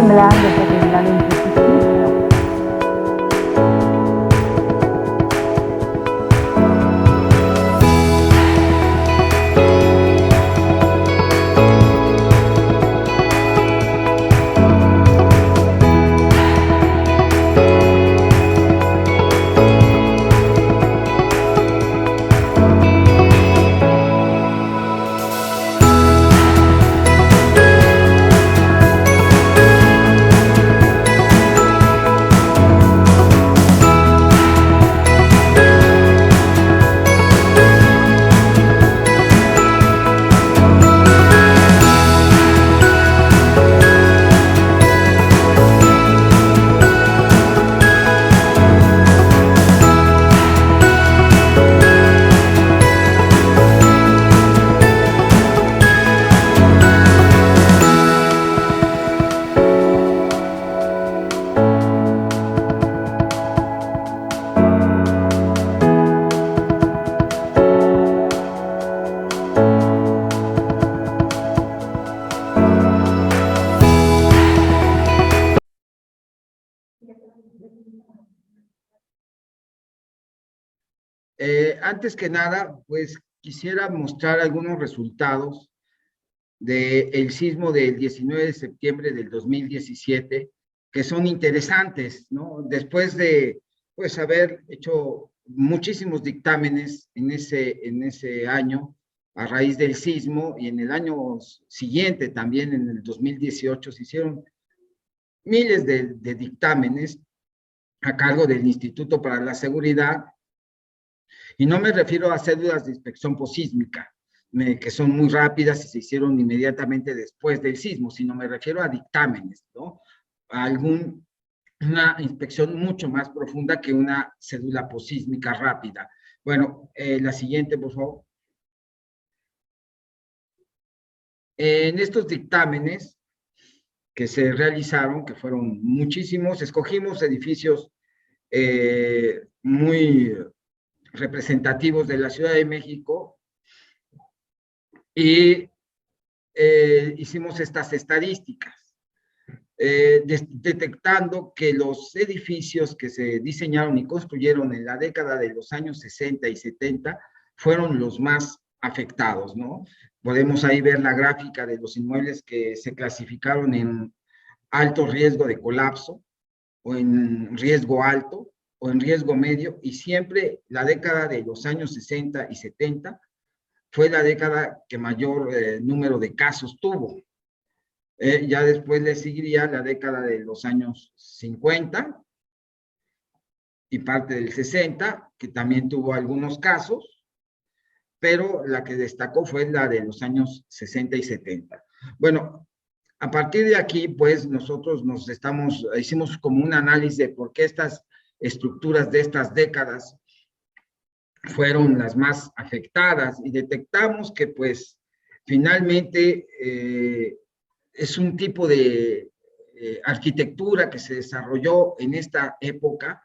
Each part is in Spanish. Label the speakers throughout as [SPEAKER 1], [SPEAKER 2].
[SPEAKER 1] sembla determinadamente ficticio.
[SPEAKER 2] Antes que nada, pues quisiera mostrar algunos resultados del sismo del 19 de septiembre del 2017, que son interesantes, ¿no? Después de, pues, haber hecho muchísimos dictámenes en ese año, a raíz del sismo, y en el año siguiente, también en el 2018, se hicieron miles de dictámenes a cargo del Instituto para la Seguridad. Y no me refiero a cédulas de inspección posísmica, que son muy rápidas y se hicieron inmediatamente después del sismo, sino me refiero a dictámenes, ¿no? A una inspección mucho más profunda que una cédula posísmica rápida. Bueno, la siguiente, por favor. En estos dictámenes que se realizaron, que fueron muchísimos, escogimos edificios muy representativos de la Ciudad de México y hicimos estas estadísticas, detectando que los edificios que se diseñaron y construyeron en la década de los años 60 y 70 fueron los más afectados, ¿no? Podemos ahí ver la gráfica de los inmuebles que se clasificaron en alto riesgo de colapso, o en riesgo alto, o en riesgo medio, y siempre la década de los años 60 y 70 fue la década que mayor número de casos tuvo. Ya después le seguiría la década de los años 50 y parte del 60, que también tuvo algunos casos, pero la que destacó fue la de los años 60 y 70. Bueno, a partir de aquí, pues nosotros hicimos como un análisis de por qué estas estructuras de estas décadas fueron las más afectadas y detectamos que pues finalmente es un tipo de arquitectura que se desarrolló en esta época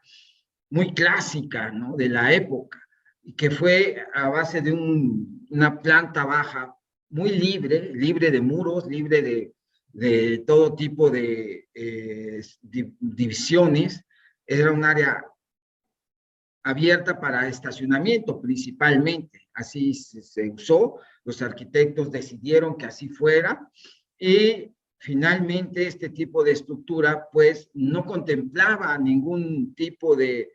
[SPEAKER 2] muy clásica, ¿no? De la época, y que fue a base de una planta baja muy libre de muros, libre de todo tipo de divisiones. Era un área abierta para estacionamiento principalmente, así se usó, los arquitectos decidieron que así fuera, y finalmente este tipo de estructura pues no contemplaba ningún tipo de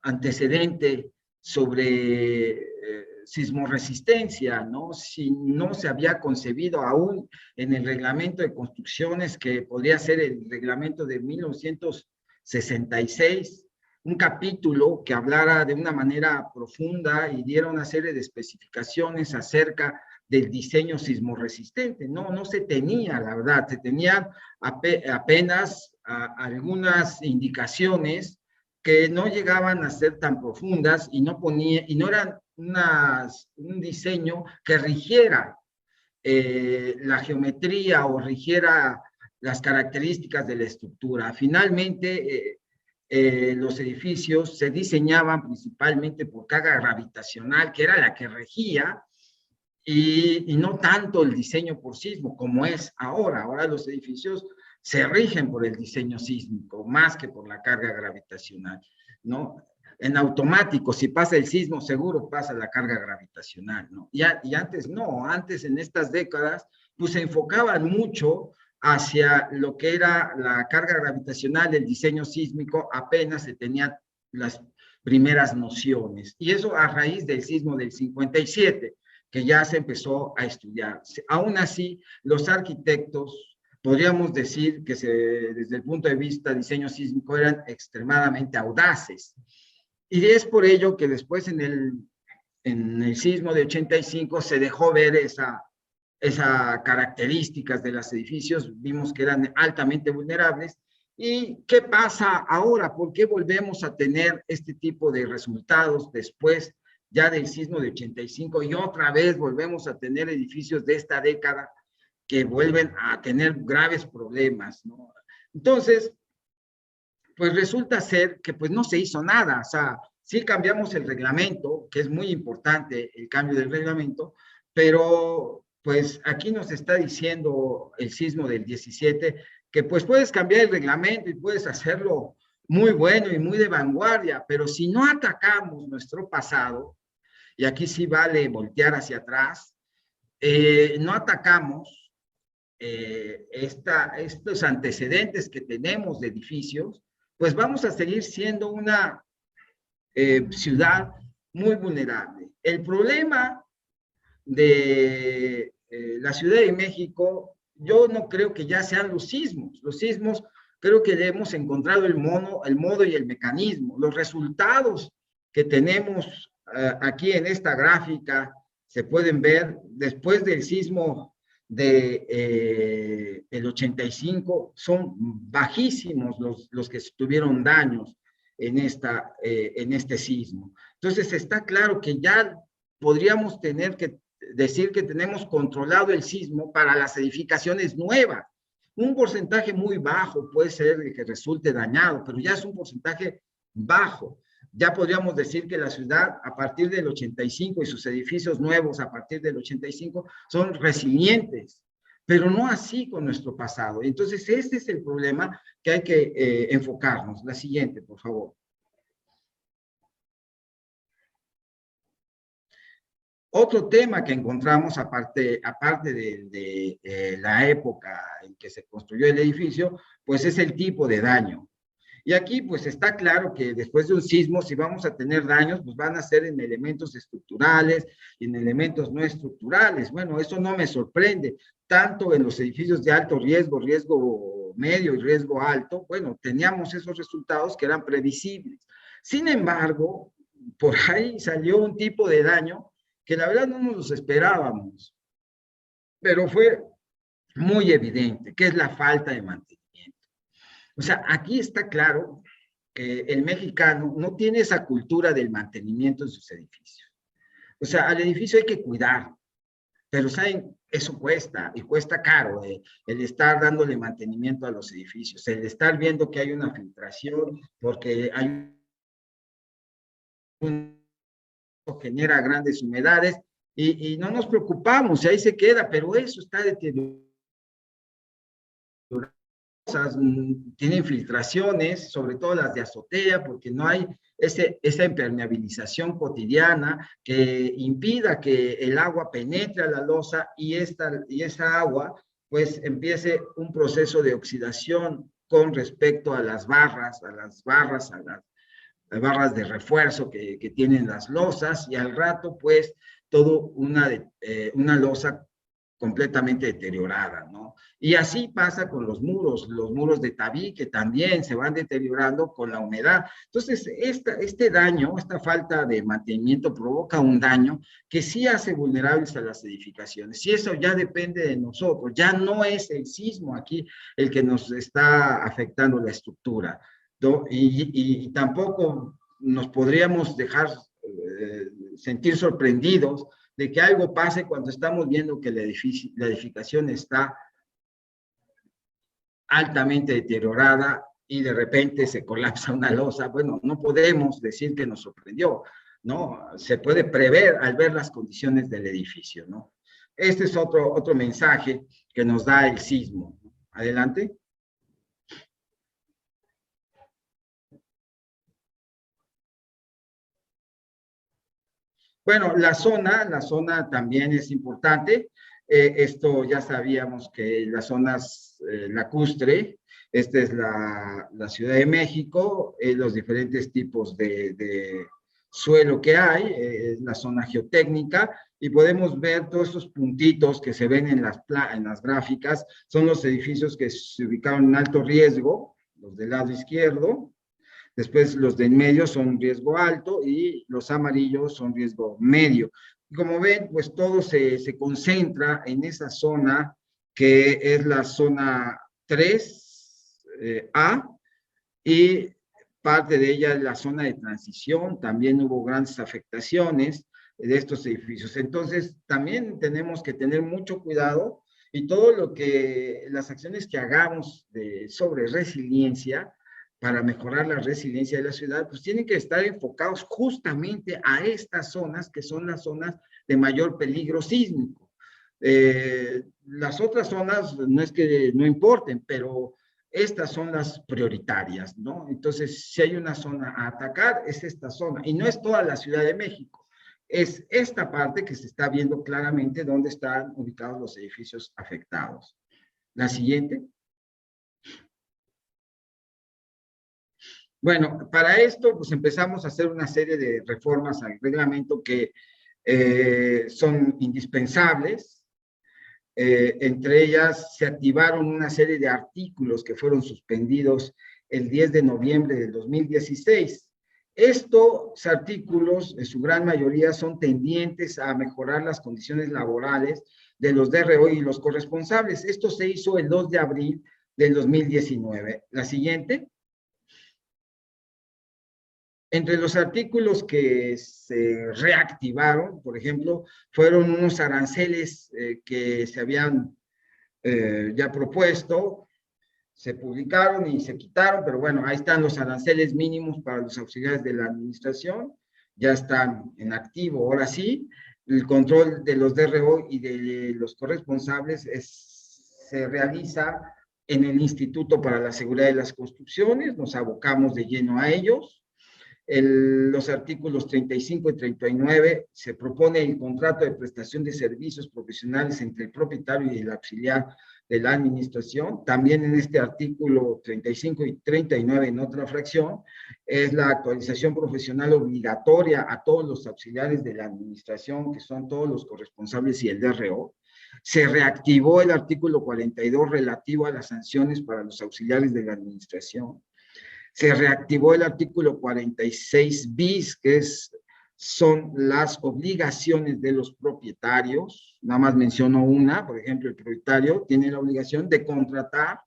[SPEAKER 2] antecedente sobre sismoresistencia, ¿no? Si no se había concebido aún en el reglamento de construcciones, que podría ser el reglamento de 1966, un capítulo que hablara de una manera profunda y diera una serie de especificaciones acerca del diseño sismorresistente. No se tenía, la verdad, se tenían apenas algunas indicaciones que no llegaban a ser tan profundas y no eran un diseño que rigiera la geometría o rigiera las características de la estructura. Finalmente, los edificios se diseñaban principalmente por carga gravitacional, que era la que regía, y no tanto el diseño por sismo como es ahora. Ahora los edificios se rigen por el diseño sísmico más que por la carga gravitacional, ¿no? En automático, si pasa el sismo, seguro pasa la carga gravitacional, ¿no? Y antes no, antes en estas décadas, pues se enfocaban mucho hacia lo que era la carga gravitacional, el diseño sísmico, apenas se tenían las primeras nociones. Y eso a raíz del sismo del 57, que ya se empezó a estudiar. Aún así, los arquitectos, podríamos decir que desde el punto de vista de diseño sísmico eran extremadamente audaces. Y es por ello que después en el sismo de 85 se dejó ver esas características de los edificios, vimos que eran altamente vulnerables. ¿Y qué pasa ahora? ¿Por qué volvemos a tener este tipo de resultados después ya del sismo de 85 y otra vez volvemos a tener edificios de esta década que vuelven a tener graves problemas, ¿no? Entonces, pues resulta ser que pues no se hizo nada, o sea, sí cambiamos el reglamento, que es muy importante el cambio del reglamento, pero pues aquí nos está diciendo el sismo del 17 que pues puedes cambiar el reglamento y puedes hacerlo muy bueno y muy de vanguardia, pero si no atacamos nuestro pasado, y aquí sí vale voltear hacia atrás, no atacamos estos antecedentes que tenemos de edificios, pues vamos a seguir siendo una ciudad muy vulnerable. El problema de la Ciudad de México, yo no creo que ya sean los sismos. Los sismos creo que le hemos encontrado el modo y el mecanismo. Los resultados que tenemos aquí en esta gráfica se pueden ver después del sismo de el 85, son bajísimos los que tuvieron daños en este sismo. Entonces está claro que ya podríamos tener que decir que tenemos controlado el sismo para las edificaciones nuevas. Un porcentaje muy bajo puede ser que resulte dañado, pero ya es un porcentaje bajo. Ya podríamos decir que la ciudad a partir del 85 y sus edificios nuevos a partir del 85 son resilientes, pero no así con nuestro pasado. Entonces, este es el problema que hay que enfocarnos. La siguiente, por favor. Otro tema que encontramos, aparte de la época en que se construyó el edificio, pues es el tipo de daño. Y aquí pues está claro que después de un sismo, si vamos a tener daños, pues van a ser en elementos estructurales y en elementos no estructurales. Bueno, eso no me sorprende, tanto en los edificios de alto riesgo, riesgo medio y riesgo alto, bueno, teníamos esos resultados que eran previsibles. Sin embargo, por ahí salió un tipo de daño que la verdad no nos los esperábamos, pero fue muy evidente, que es la falta de mantenimiento. O sea, aquí está claro que el mexicano no tiene esa cultura del mantenimiento en sus edificios. O sea, al edificio hay que cuidar, pero ¿saben? Eso cuesta, y cuesta caro, el estar dándole mantenimiento a los edificios, el estar viendo que hay una filtración, porque hay genera grandes humedades, y no nos preocupamos, y ahí se queda, pero eso está deteriorado. Tienen filtraciones, sobre todo las de azotea, porque no hay esa impermeabilización cotidiana que impida que el agua penetre a la losa y esa agua pues empiece un proceso de oxidación con respecto a las barras, las barras de refuerzo que tienen las losas, y al rato pues todo una losa completamente deteriorada, ¿no? Y así pasa con los muros de tabique también se van deteriorando con la humedad. Entonces, este daño, esta falta de mantenimiento provoca un daño que sí hace vulnerables a las edificaciones. Y eso ya depende de nosotros, ya no es el sismo aquí el que nos está afectando la estructura, ¿no? Y tampoco nos podríamos dejar sentir sorprendidos de que algo pase cuando estamos viendo que la edificación está altamente deteriorada y de repente se colapsa una losa. Bueno, no podemos decir que nos sorprendió, ¿no? Se puede prever al ver las condiciones del edificio, ¿no? Este es otro mensaje que nos da el sismo. Adelante. Bueno, la zona también es importante. Esto ya sabíamos que las zonas lacustre, esta es la Ciudad de México, los diferentes tipos de suelo que hay, es la zona geotécnica, y podemos ver todos estos puntitos que se ven en las gráficas, son los edificios que se ubicaron en alto riesgo, los del lado izquierdo. Después los de en medio son riesgo alto y los amarillos son riesgo medio. Y como ven, pues todo se concentra en esa zona que es la zona 3A, y parte de ella es la zona de transición. También hubo grandes afectaciones de estos edificios. Entonces, también tenemos que tener mucho cuidado, y todo las acciones que hagamos sobre resiliencia, para mejorar la resiliencia de la ciudad, pues tienen que estar enfocados justamente a estas zonas, que son las zonas de mayor peligro sísmico. Las otras zonas no es que no importen, pero estas son las prioritarias, ¿no? Entonces, si hay una zona a atacar, es esta zona, y no es toda la Ciudad de México, es esta parte que se está viendo claramente dónde están ubicados los edificios afectados. La siguiente. Bueno, para esto, pues empezamos a hacer una serie de reformas al reglamento que son indispensables. Entre ellas, se activaron una serie de artículos que fueron suspendidos el 10 de noviembre del 2016. Estos artículos, en su gran mayoría, son tendientes a mejorar las condiciones laborales de los DRO y los corresponsables. Esto se hizo el 2 de abril del 2019. La siguiente. Entre los artículos que se reactivaron, por ejemplo, fueron unos aranceles que se habían ya propuesto, se publicaron y se quitaron, pero bueno, ahí están los aranceles mínimos para los auxiliares de la administración, ya están en activo, ahora sí. El control de los DRO y de los corresponsables se realiza en el Instituto para la Seguridad de las Construcciones, nos abocamos de lleno a ellos. Los artículos 35 y 39 se propone el contrato de prestación de servicios profesionales entre el propietario y el auxiliar de la administración. También en este artículo 35 y 39, en otra fracción, es la actualización profesional obligatoria a todos los auxiliares de la administración, que son todos los corresponsables y el DRO. Se reactivó el artículo 42 relativo a las sanciones para los auxiliares de la administración. Se reactivó el artículo 46 bis, que son las obligaciones de los propietarios. Nada más menciono una, por ejemplo, el propietario tiene la obligación de contratar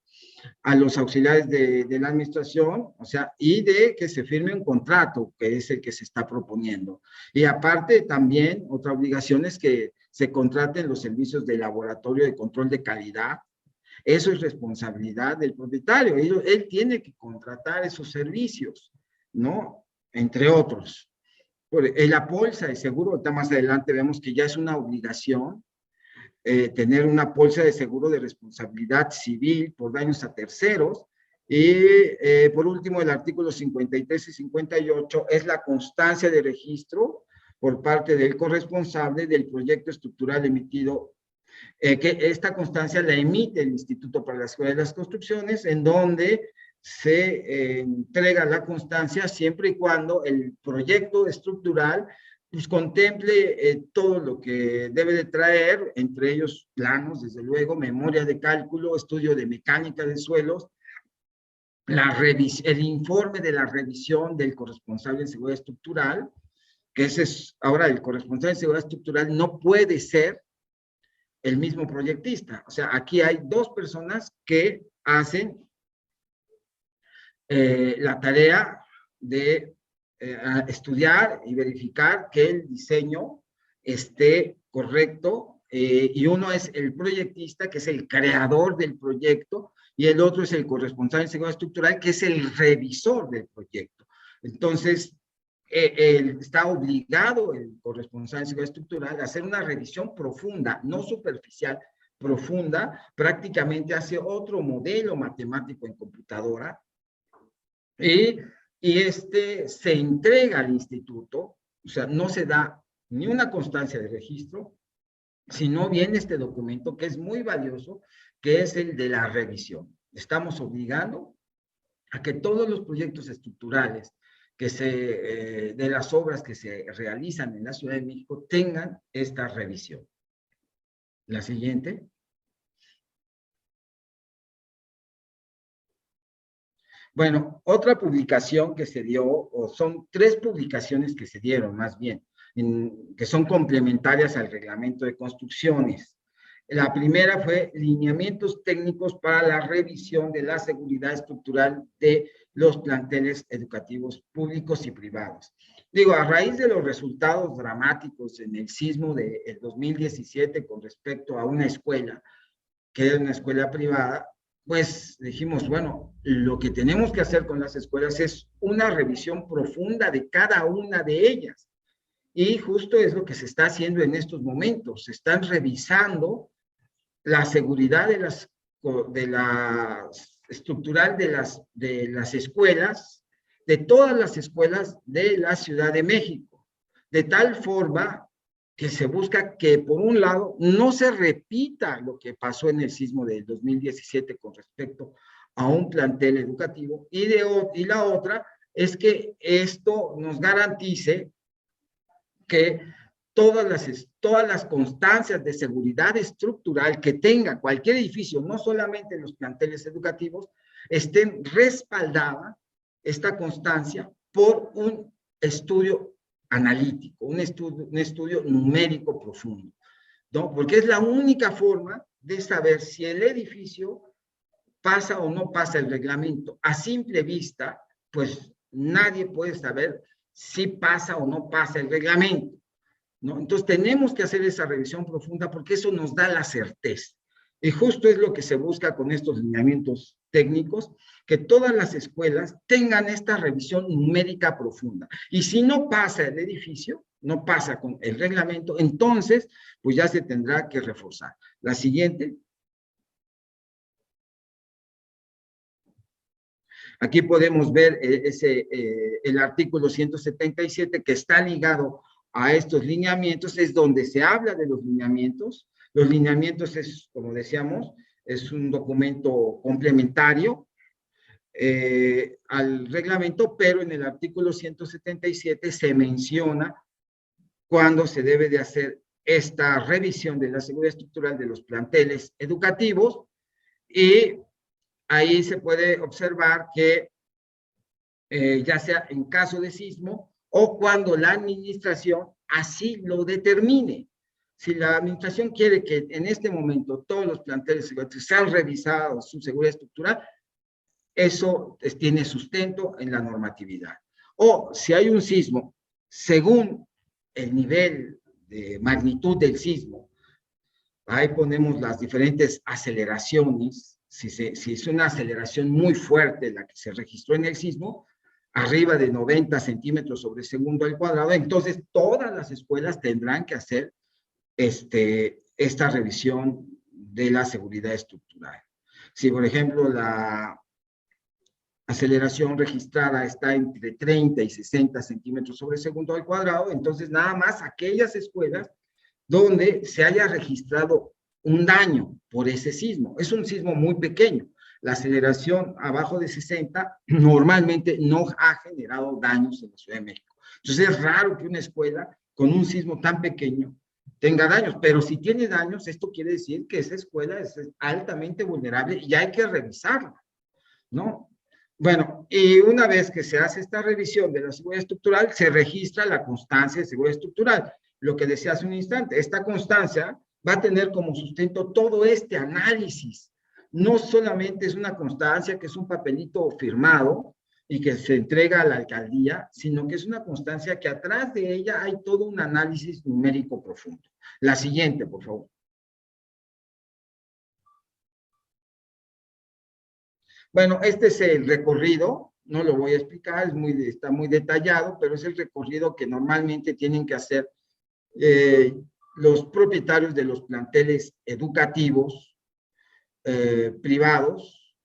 [SPEAKER 2] a los auxiliares de la administración, o sea, y de que se firme un contrato, que es el que se está proponiendo. Y aparte también, otra obligación es que se contraten los servicios de laboratorio de control de calidad. Eso es responsabilidad del propietario. Él tiene que contratar esos servicios, ¿no? Entre otros. La póliza de seguro, ahorita más adelante vemos que ya es una obligación tener una póliza de seguro de responsabilidad civil por daños a terceros. Y por último, el artículo 53 y 58 es la constancia de registro por parte del corresponsable del proyecto estructural emitido, que esta constancia la emite el Instituto para la Seguridad de las Construcciones, en donde se entrega la constancia siempre y cuando el proyecto estructural pues contemple todo lo que debe de traer, entre ellos planos, desde luego, memoria de cálculo, estudio de mecánica de suelos, el informe de la revisión del corresponsable de seguridad estructural, que ese es, ahora el corresponsable de seguridad estructural no puede ser el mismo proyectista. O sea, aquí hay dos personas que hacen la tarea de estudiar y verificar que el diseño esté correcto, y uno es el proyectista, que es el creador del proyecto, y el otro es el corresponsable de seguridad estructural, que es el revisor del proyecto. Entonces, está obligado el corresponsal en seguridad estructural a hacer una revisión profunda, no superficial, profunda, prácticamente hace otro modelo matemático en computadora y este se entrega al instituto, o sea, no se da ni una constancia de registro, sino bien este documento que es muy valioso, que es el de la revisión. Estamos obligando a que todos los proyectos estructurales de las obras que se realizan en la Ciudad de México tengan esta revisión. La siguiente. Bueno, otra publicación que se dio, o son 3 publicaciones que se dieron más bien, que son complementarias al reglamento de construcciones. La primera fue lineamientos técnicos para la revisión de la seguridad estructural de los planteles educativos públicos y privados. Digo, a raíz de los resultados dramáticos en el sismo del 2017 con respecto a una escuela, que era una escuela privada, pues dijimos, bueno, lo que tenemos que hacer con las escuelas es una revisión profunda de cada una de ellas. Y justo es lo que se está haciendo en estos momentos. Se están revisando la seguridad de la estructural de las escuelas, de todas las escuelas de la Ciudad de México, de tal forma que se busca que, por un lado, no se repita lo que pasó en el sismo del 2017 con respecto a un plantel educativo, y la otra es que esto nos garantice que todas las constancias de seguridad estructural que tenga cualquier edificio, no solamente los planteles educativos, estén respaldadas, esta constancia, por un estudio analítico, un estudio numérico profundo, ¿no? Porque es la única forma de saber si el edificio pasa o no pasa el reglamento. A simple vista, pues nadie puede saber si pasa o no pasa el reglamento, ¿no? Entonces tenemos que hacer esa revisión profunda porque eso nos da la certeza. Y justo es lo que se busca con estos lineamientos técnicos, que todas las escuelas tengan esta revisión numérica profunda. Y si no pasa el edificio, no pasa con el reglamento, entonces pues ya se tendrá que reforzar. La siguiente. Aquí podemos ver el artículo 177 que está ligado a estos lineamientos, es donde se habla de los lineamientos. Los lineamientos es, como decíamos, es un documento complementario al reglamento, pero en el artículo 177 se menciona cuándo se debe de hacer esta revisión de la seguridad estructural de los planteles educativos, y ahí se puede observar que ya sea en caso de sismo o cuando la administración así lo determine. Si la administración quiere que en este momento todos los planteles sean revisados su seguridad estructural, eso tiene sustento en la normatividad. O si hay un sismo, según el nivel de magnitud del sismo, ahí ponemos las diferentes aceleraciones. Si es una aceleración muy fuerte la que se registró en el sismo, arriba de 90 centímetros sobre segundo al cuadrado, entonces todas las escuelas tendrán que hacer esta revisión de la seguridad estructural. Si, por ejemplo, la aceleración registrada está entre 30 y 60 centímetros sobre segundo al cuadrado, entonces nada más aquellas escuelas donde se haya registrado un daño por ese sismo. Es un sismo muy pequeño. La aceleración abajo de 60 normalmente no ha generado daños en la Ciudad de México. Entonces es raro que una escuela con un sismo tan pequeño tenga daños, pero si tiene daños, esto quiere decir que esa escuela es altamente vulnerable y hay que revisarla, ¿no? Bueno, y una vez que se hace esta revisión de la seguridad estructural, se registra la constancia de seguridad estructural. Lo que decía hace un instante, esta constancia va a tener como sustento todo este análisis. No solamente es una constancia que es un papelito firmado y que se entrega a la alcaldía, sino que es una constancia que atrás de ella hay todo un análisis numérico profundo. La siguiente, por favor. Bueno, este es el recorrido no lo voy a explicar, está muy detallado, pero es el recorrido que normalmente tienen que hacer los propietarios de los planteles educativos privados,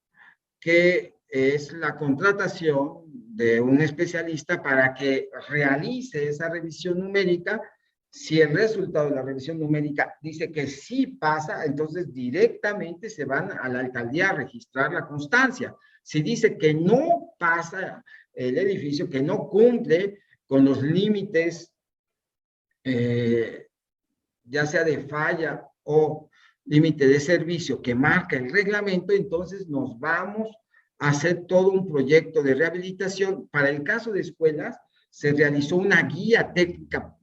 [SPEAKER 2] que es la contratación de un especialista para que realice esa revisión numérica. Si el resultado de la revisión numérica dice que sí pasa, entonces directamente se van a la alcaldía a registrar la constancia. Si dice que no pasa el edificio, que no cumple con los límites, ya sea de falla o límite de servicio que marca el reglamento, entonces nos vamos a hacer todo un proyecto de rehabilitación. Para el caso de escuelas, se realizó una guía técnica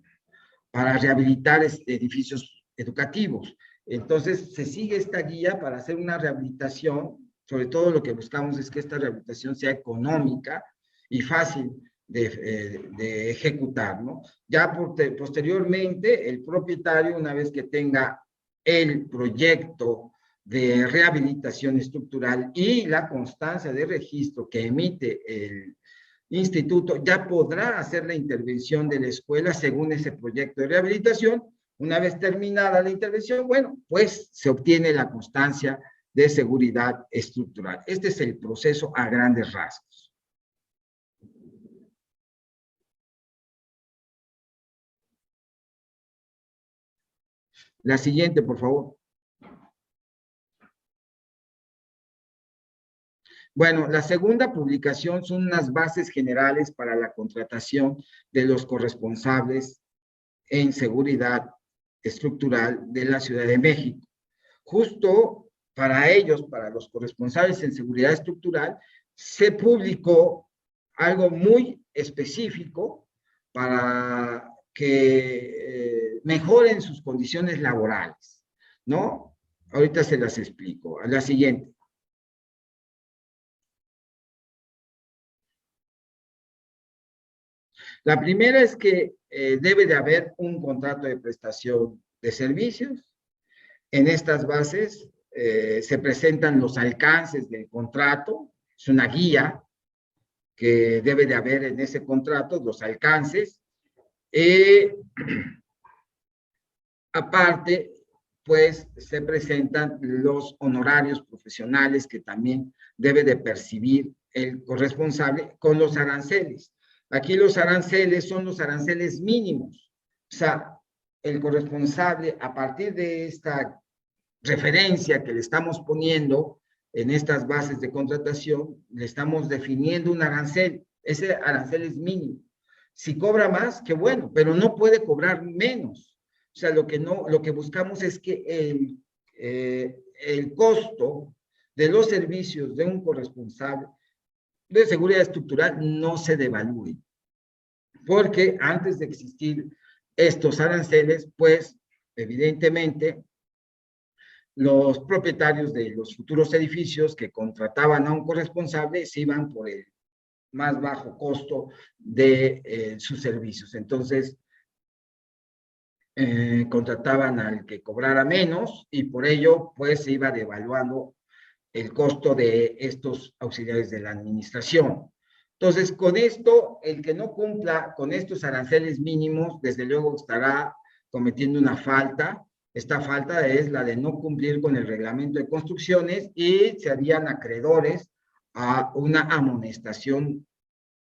[SPEAKER 2] para rehabilitar edificios educativos. Entonces, se sigue esta guía para hacer una rehabilitación. Sobre todo lo que buscamos es que esta rehabilitación sea económica y fácil de ejecutar, ¿no? Ya posteriormente, el propietario, una vez que tenga el proyecto de rehabilitación estructural y la constancia de registro que emite el instituto, ya podrá hacer la intervención de la escuela según ese proyecto de rehabilitación. Una vez terminada la intervención, bueno, pues se obtiene la constancia de seguridad estructural. Este es el proceso a grandes rasgos. La siguiente, por favor. Bueno, la segunda publicación son unas bases generales para la contratación de los corresponsables en seguridad estructural de la Ciudad de México. Justo para ellos, para los corresponsables en seguridad estructural, se publicó algo muy específico para que mejoren sus condiciones laborales, ¿no? Ahorita se las explico. A la siguiente. La primera es que debe de haber un contrato de prestación de servicios. En estas bases se presentan los alcances del contrato, es una guía que debe de haber en ese contrato, los alcances. Aparte, pues se presentan los honorarios profesionales que también debe de percibir el corresponsable con los aranceles. Aquí los aranceles son los aranceles mínimos. O sea, el corresponsable, a partir de esta referencia que le estamos poniendo en estas bases de contratación, le estamos definiendo un arancel. Ese arancel es mínimo. Si cobra más, qué bueno, pero no puede cobrar menos. O sea, lo que buscamos es que el costo de los servicios de un corresponsable de seguridad estructural no se devalúe. Porque antes de existir estos aranceles, pues, evidentemente, los propietarios de los futuros edificios que contrataban a un corresponsable se iban por el más bajo costo de sus servicios. Entonces, contrataban al que cobrara menos y por ello, pues, se iba devaluando el costo de estos auxiliares de la administración. Entonces, con esto, el que no cumpla con estos aranceles mínimos, desde luego estará cometiendo una falta. Esta falta es la de no cumplir con el reglamento de construcciones y se harían acreedores a una amonestación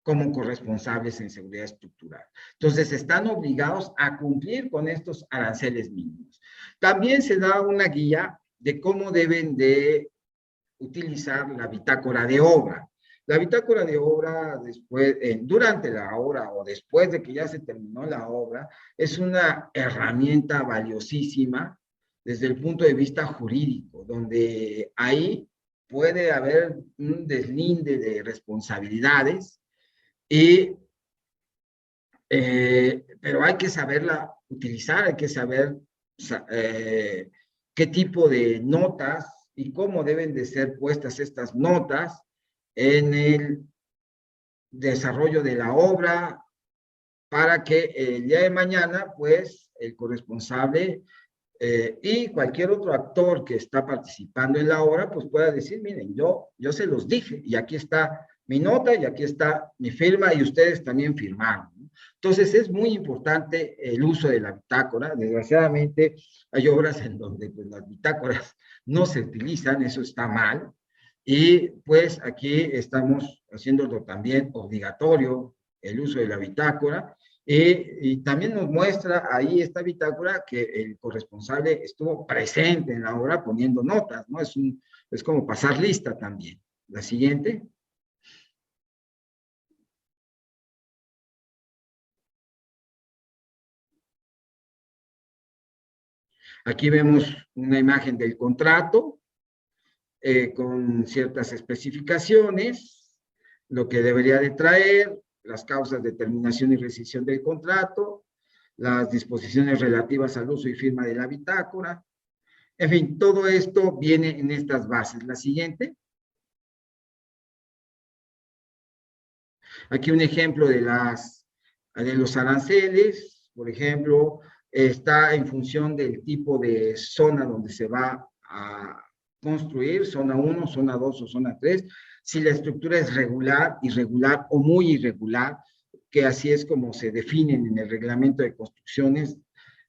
[SPEAKER 2] como corresponsables en seguridad estructural. Entonces, están obligados a cumplir con estos aranceles mínimos. También se da una guía de cómo deben de utilizar la bitácora de obra. La bitácora de obra después, durante la obra o después de que ya se terminó la obra, es una herramienta valiosísima desde el punto de vista jurídico, donde ahí puede haber un deslinde de responsabilidades, pero hay que saberla utilizar, hay que saber qué tipo de notas y cómo deben de ser puestas estas notas en el desarrollo de la obra para que el día de mañana, pues, el corresponsable y cualquier otro actor que está participando en la obra, pues pueda decir, miren, yo se los dije y aquí está mi nota y aquí está mi firma y ustedes también firmaron, ¿no? Entonces es muy importante el uso de la bitácora. Desgraciadamente hay obras en donde pues, las bitácoras no se utilizan, eso está mal. Y pues aquí estamos haciéndolo también obligatorio el uso de la bitácora. Y también nos muestra ahí esta bitácora que el corresponsable estuvo presente en la obra poniendo notas, ¿no? Es como pasar lista también. La siguiente. Aquí vemos una imagen del contrato con ciertas especificaciones, lo que debería de traer, las causas de terminación y rescisión del contrato, las disposiciones relativas al uso y firma de la bitácora. En fin, todo esto viene en estas bases. La siguiente. Aquí un ejemplo de los aranceles, por ejemplo, está en función del tipo de zona donde se va a construir, zona 1, zona 2 o zona 3, si la estructura es regular, irregular o muy irregular, que así es como se definen en el reglamento de construcciones.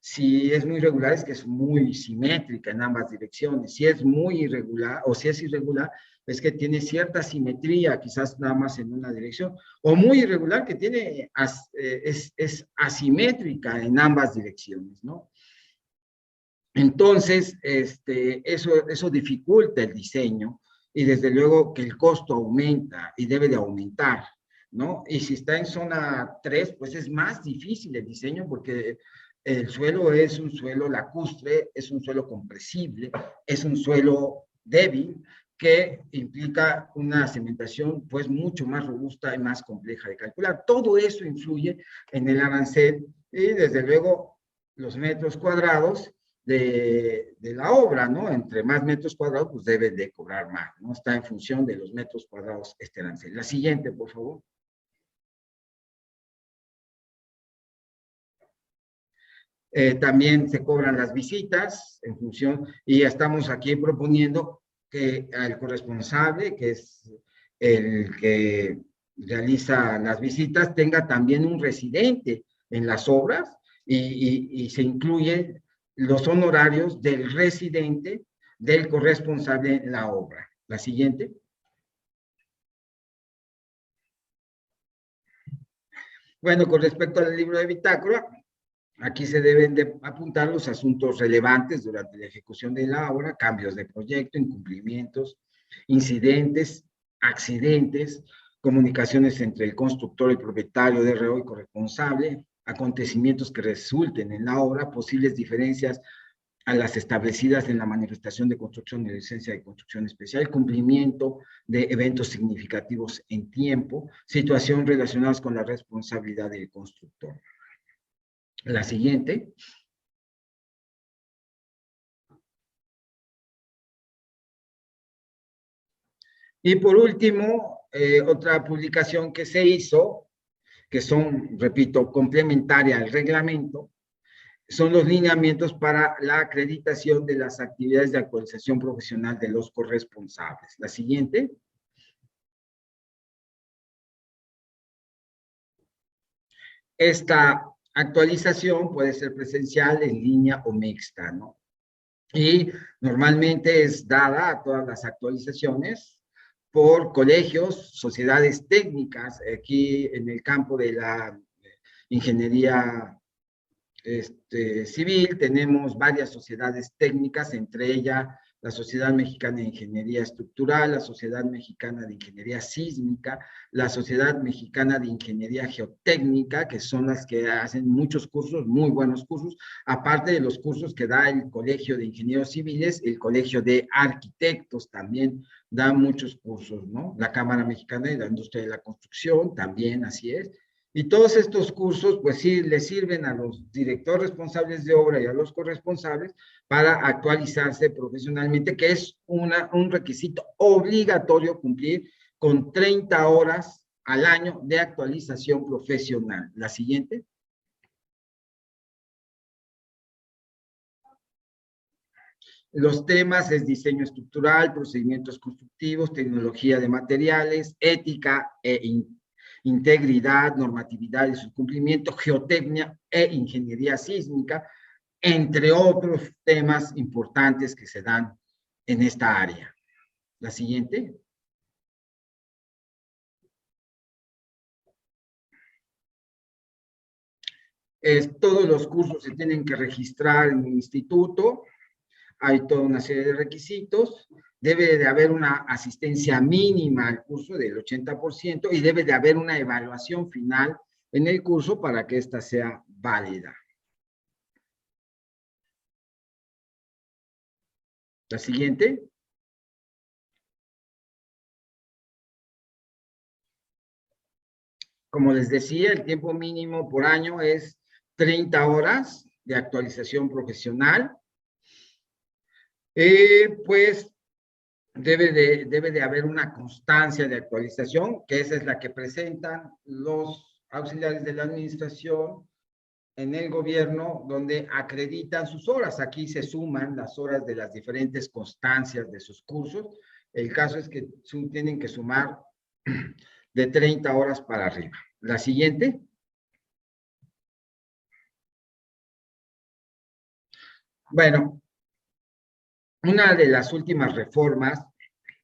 [SPEAKER 2] Si es muy regular es que es muy simétrica en ambas direcciones. Si es muy irregular o si es irregular es que tiene cierta simetría, quizás nada más en una dirección, o muy irregular que tiene, es asimétrica en ambas direcciones, ¿no? Entonces, eso dificulta el diseño y desde luego que el costo aumenta y debe de aumentar, ¿no? Y si está en zona 3, pues es más difícil el diseño porque el suelo es un suelo lacustre, es un suelo compresible, es un suelo débil que implica una cementación pues mucho más robusta y más compleja de calcular. Todo eso influye en el arancel y desde luego los metros cuadrados de la obra, ¿no? Entre más metros cuadrados, pues debe de cobrar más, ¿no? Está en función de los metros cuadrados este arancel. La siguiente, por favor. También se cobran las visitas en función, y estamos aquí proponiendo que al corresponsable, que es el que realiza las visitas, tenga también un residente en las obras y se incluye los honorarios del residente del corresponsable en la obra. La siguiente. Bueno, con respecto al libro de bitácora, aquí se deben de apuntar los asuntos relevantes durante la ejecución de la obra, cambios de proyecto, incumplimientos, incidentes, accidentes, comunicaciones entre el constructor, el propietario de RO y corresponsable, acontecimientos que resulten en la obra, posibles diferencias a las establecidas en la manifestación de construcción y licencia de construcción especial, cumplimiento de eventos significativos en tiempo, situación relacionadas con la responsabilidad del constructor. La siguiente. Y por último, otra publicación que se hizo, que son, repito, complementaria al reglamento, son los lineamientos para la acreditación de las actividades de actualización profesional de los corresponsables. La siguiente. Esta actualización puede ser presencial, en línea o mixta, ¿no? Y normalmente es dada a todas las actualizaciones por colegios, sociedades técnicas, aquí en el campo de la ingeniería civil, tenemos varias sociedades técnicas, entre ellas la Sociedad Mexicana de Ingeniería Estructural, la Sociedad Mexicana de Ingeniería Sísmica, la Sociedad Mexicana de Ingeniería Geotécnica, que son las que hacen muchos cursos, muy buenos cursos, aparte de los cursos que da el Colegio de Ingenieros Civiles, el Colegio de Arquitectos también da muchos cursos, ¿no? La Cámara Mexicana de la Industria de la Construcción también, así es. Y todos estos cursos, pues sí, les sirven a los directores responsables de obra y a los corresponsables para actualizarse profesionalmente, que es un requisito obligatorio cumplir con 30 horas al año de actualización profesional. La siguiente. Los temas es diseño estructural, procedimientos constructivos, tecnología de materiales, ética e integridad, normatividad y su cumplimiento, geotecnia e ingeniería sísmica, entre otros temas importantes que se dan en esta área. La siguiente. Todos los cursos se tienen que registrar en el instituto. Hay toda una serie de requisitos. Debe de haber una asistencia mínima al curso del 80% y debe de haber una evaluación final en el curso para que ésta sea válida. La siguiente. Como les decía, el tiempo mínimo por año es 30 horas de actualización profesional. Pues debe de haber una constancia de actualización, que esa es la que presentan los auxiliares de la administración en el gobierno, donde acreditan sus horas. Aquí se suman las horas de las diferentes constancias de sus cursos. El caso es que tienen que sumar de 30 horas para arriba. La siguiente. Bueno, una de las últimas reformas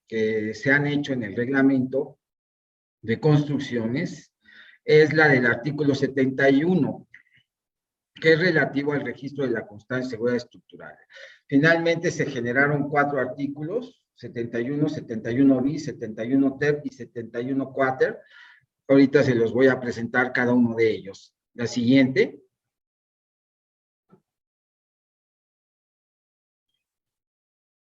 [SPEAKER 2] que se han hecho en el reglamento de construcciones es la del artículo 71, que es relativo al registro de la constancia de seguridad estructural. Finalmente se generaron 4 artículos, 71, 71 bis, 71 ter y 71 quater. Ahorita se los voy a presentar cada uno de ellos. La siguiente.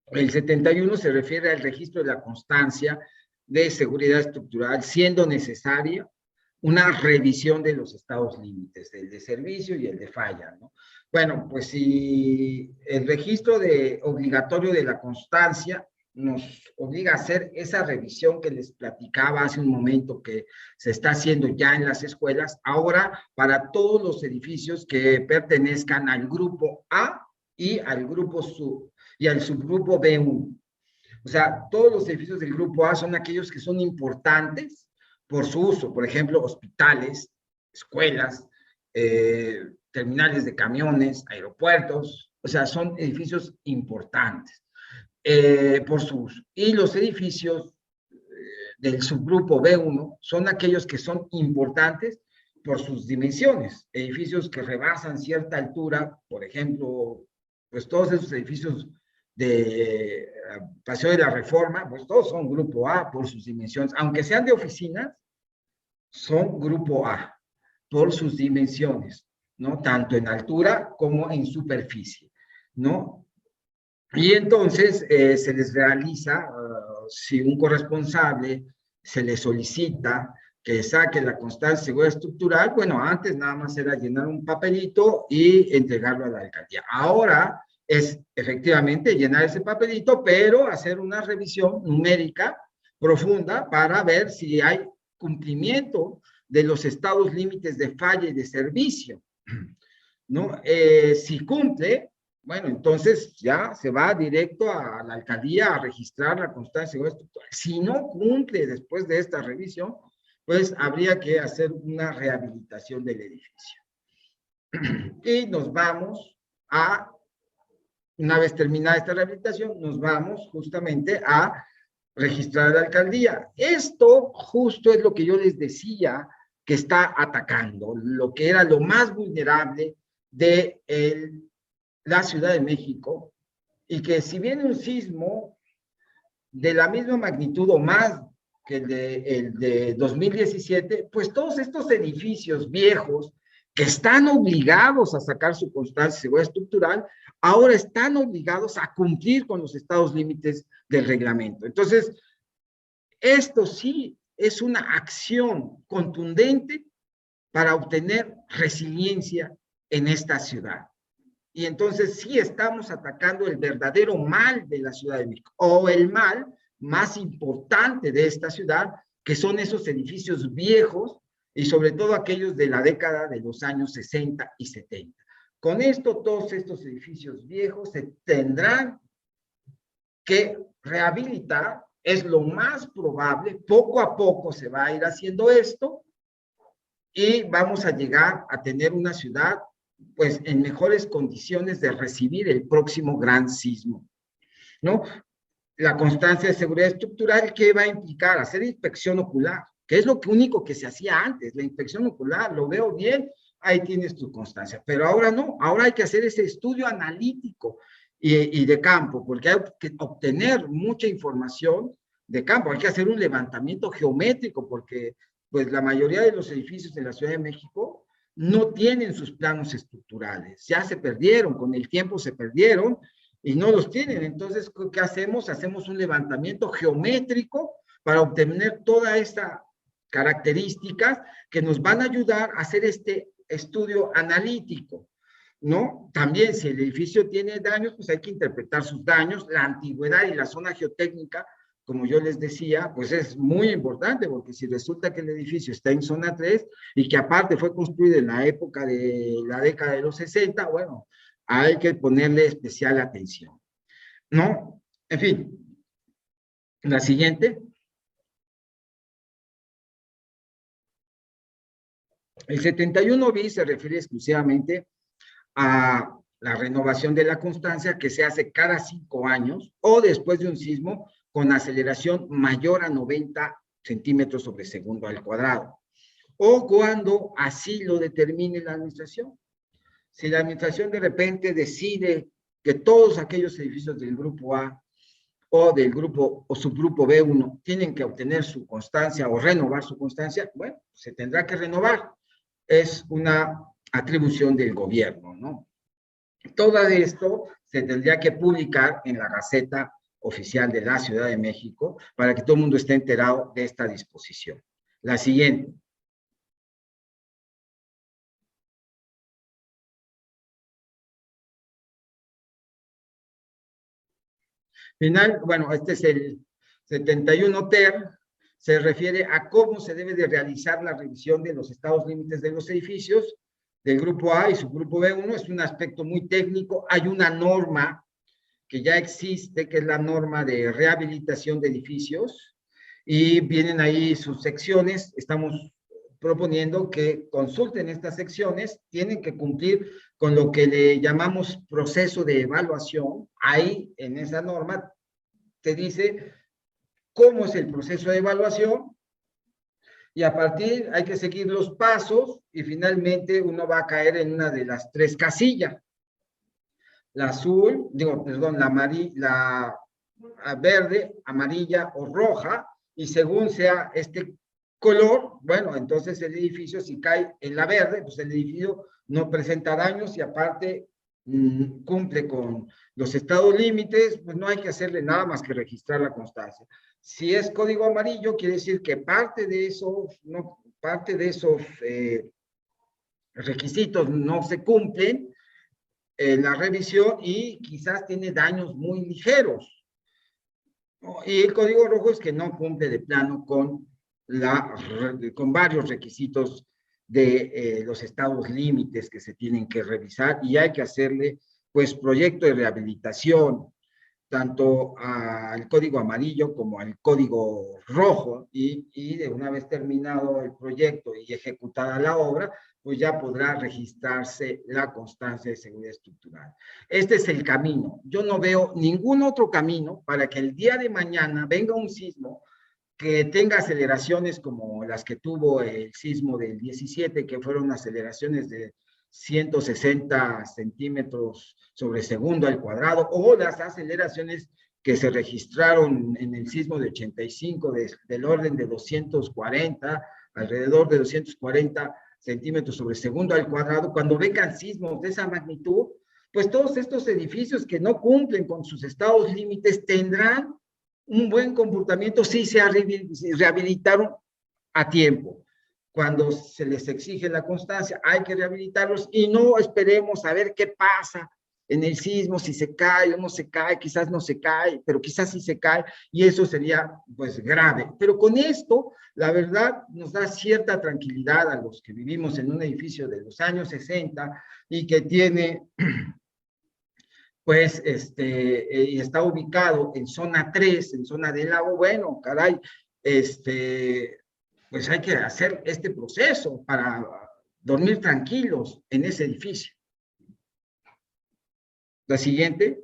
[SPEAKER 2] El 71 se refiere al registro de la constancia de seguridad estructural, siendo necesaria una revisión de los estados límites, el de servicio y el de falla, ¿no? Bueno, pues si el registro obligatorio de la constancia nos obliga a hacer esa revisión que les platicaba hace un momento que se está haciendo ya en las escuelas, ahora para todos los edificios que pertenezcan al grupo A y al grupo y al subgrupo B1. O sea, todos los edificios del grupo A son aquellos que son importantes por su uso, por ejemplo, hospitales, escuelas, terminales de camiones, aeropuertos, o sea, son edificios importantes por su uso. Y los edificios del subgrupo B1 son aquellos que son importantes por sus dimensiones, edificios que rebasan cierta altura, por ejemplo, pues todos esos edificios de Paseo de la Reforma, pues todos son grupo A por sus dimensiones, aunque sean de oficinas, son grupo A por sus dimensiones, ¿no? Tanto en altura como en superficie, ¿no? Y entonces se les realiza, si un corresponsable se le solicita que saque la constancia de seguridad estructural, bueno, antes nada más era llenar un papelito y entregarlo a la alcaldía. Ahora es efectivamente llenar ese papelito, pero hacer una revisión numérica profunda para ver si hay cumplimiento de los estados límites de falla y de servicio, ¿no? Si cumple, bueno, entonces ya se va directo a la alcaldía a registrar la constancia de seguridad estructural. Si no cumple después de esta revisión, pues habría que hacer una rehabilitación del edificio. Y nos vamos a, una vez terminada esta rehabilitación, nos vamos justamente a registrar la alcaldía. Esto justo es lo que yo les decía que está atacando, lo que era lo más vulnerable de la Ciudad de México, y que si viene un sismo de la misma magnitud o más que el de 2017, pues todos estos edificios viejos que están obligados a sacar su constancia de seguridad estructural, ahora están obligados a cumplir con los estados límites del reglamento. Entonces, esto sí es una acción contundente para obtener resiliencia en esta ciudad. Y entonces sí estamos atacando el verdadero mal de la Ciudad de México, o el mal más importante de esta ciudad, que son esos edificios viejos, y sobre todo aquellos de la década de los años 60 y 70. Con esto, todos estos edificios viejos se tendrán que rehabilitar es lo más probable. Poco a poco se va a ir haciendo esto y vamos a llegar a tener una ciudad pues en mejores condiciones de recibir el próximo gran sismo, ¿no? La constancia de seguridad estructural, ¿qué va a implicar? Hacer inspección ocular, que es lo único que se hacía antes, la inspección ocular, lo veo bien, ahí tienes tu constancia, pero ahora no, ahora hay que hacer ese estudio analítico y de campo, porque hay que obtener mucha información de campo, hay que hacer un levantamiento geométrico, porque pues la mayoría de los edificios de la Ciudad de México no tienen sus planos estructurales, ya se perdieron, con el tiempo se perdieron, y no los tienen. Entonces, ¿qué hacemos? Hacemos un levantamiento geométrico para obtener todas estas características que nos van a ayudar a hacer este estudio analítico, ¿no? También, si el edificio tiene daños, pues hay que interpretar sus daños, la antigüedad y la zona geotécnica, como yo les decía, pues es muy importante, porque si resulta que el edificio está en zona 3 y que aparte fue construido en la época de la década de los 60, bueno, hay que ponerle especial atención, ¿no? En fin, la siguiente. El 71 bis se refiere exclusivamente a la renovación de la constancia que se hace cada 5 años o después de un sismo con aceleración mayor a 90 centímetros sobre segundo al cuadrado, o cuando así lo determine la administración. Si la administración de repente decide que todos aquellos edificios del grupo A o del grupo o subgrupo B1 tienen que obtener su constancia o renovar su constancia, bueno, se tendrá que renovar. Es una atribución del gobierno, ¿no? Todo esto se tendría que publicar en la Gaceta Oficial de la Ciudad de México para que todo el mundo esté enterado de esta disposición. La siguiente. Final, bueno, este es el 71 TER, se refiere a cómo se debe de realizar la revisión de los estados límites de los edificios del grupo A y subgrupo B1. Es un aspecto muy técnico. Hay una norma que ya existe, que es la norma de rehabilitación de edificios, y vienen ahí sus secciones. Estamos proponiendo que consulten estas secciones, tienen que cumplir con lo que le llamamos proceso de evaluación. Ahí, en esa norma, te dice cómo es el proceso de evaluación, y a partir hay que seguir los pasos, y finalmente uno va a caer en una de las 3 casillas. La azul, digo, perdón, la verde, amarilla o roja, y según sea este color, bueno, entonces el edificio, si cae en la verde, pues el edificio no presenta daños y aparte cumple con los estados límites, pues no hay que hacerle nada más que registrar la constancia. Si es código amarillo, quiere decir que parte de esos, no, parte de esos requisitos no se cumplen en la revisión y quizás tiene daños muy ligeros. Y el código rojo es que no cumple de plano con varios requisitos de los estados límites que se tienen que revisar, y hay que hacerle pues proyecto de rehabilitación tanto al código amarillo como al código rojo, y de una vez terminado el proyecto y ejecutada la obra, pues ya podrá registrarse la constancia de seguridad estructural. Este es el camino. Yo no veo ningún otro camino para que el día de mañana venga un sismo que tenga aceleraciones como las que tuvo el sismo del 17, que fueron aceleraciones de 160 centímetros sobre segundo al cuadrado, o las aceleraciones que se registraron en el sismo de 85 del orden de 240, alrededor de 240 centímetros sobre segundo al cuadrado. Cuando vengan sismos de esa magnitud, pues todos estos edificios que no cumplen con sus estados límites tendrán un buen comportamiento si se rehabilitaron a tiempo. Cuando se les exige la constancia, hay que rehabilitarlos y no esperemos a ver qué pasa en el sismo, si se cae o no se cae, quizás no se cae, pero quizás sí se cae, y eso sería pues grave. Pero con esto, la verdad, nos da cierta tranquilidad a los que vivimos en un edificio de los años 60 y que tiene pues está ubicado en zona 3, en zona del lago, bueno, caray, pues hay que hacer este proceso para dormir tranquilos en ese edificio. La siguiente.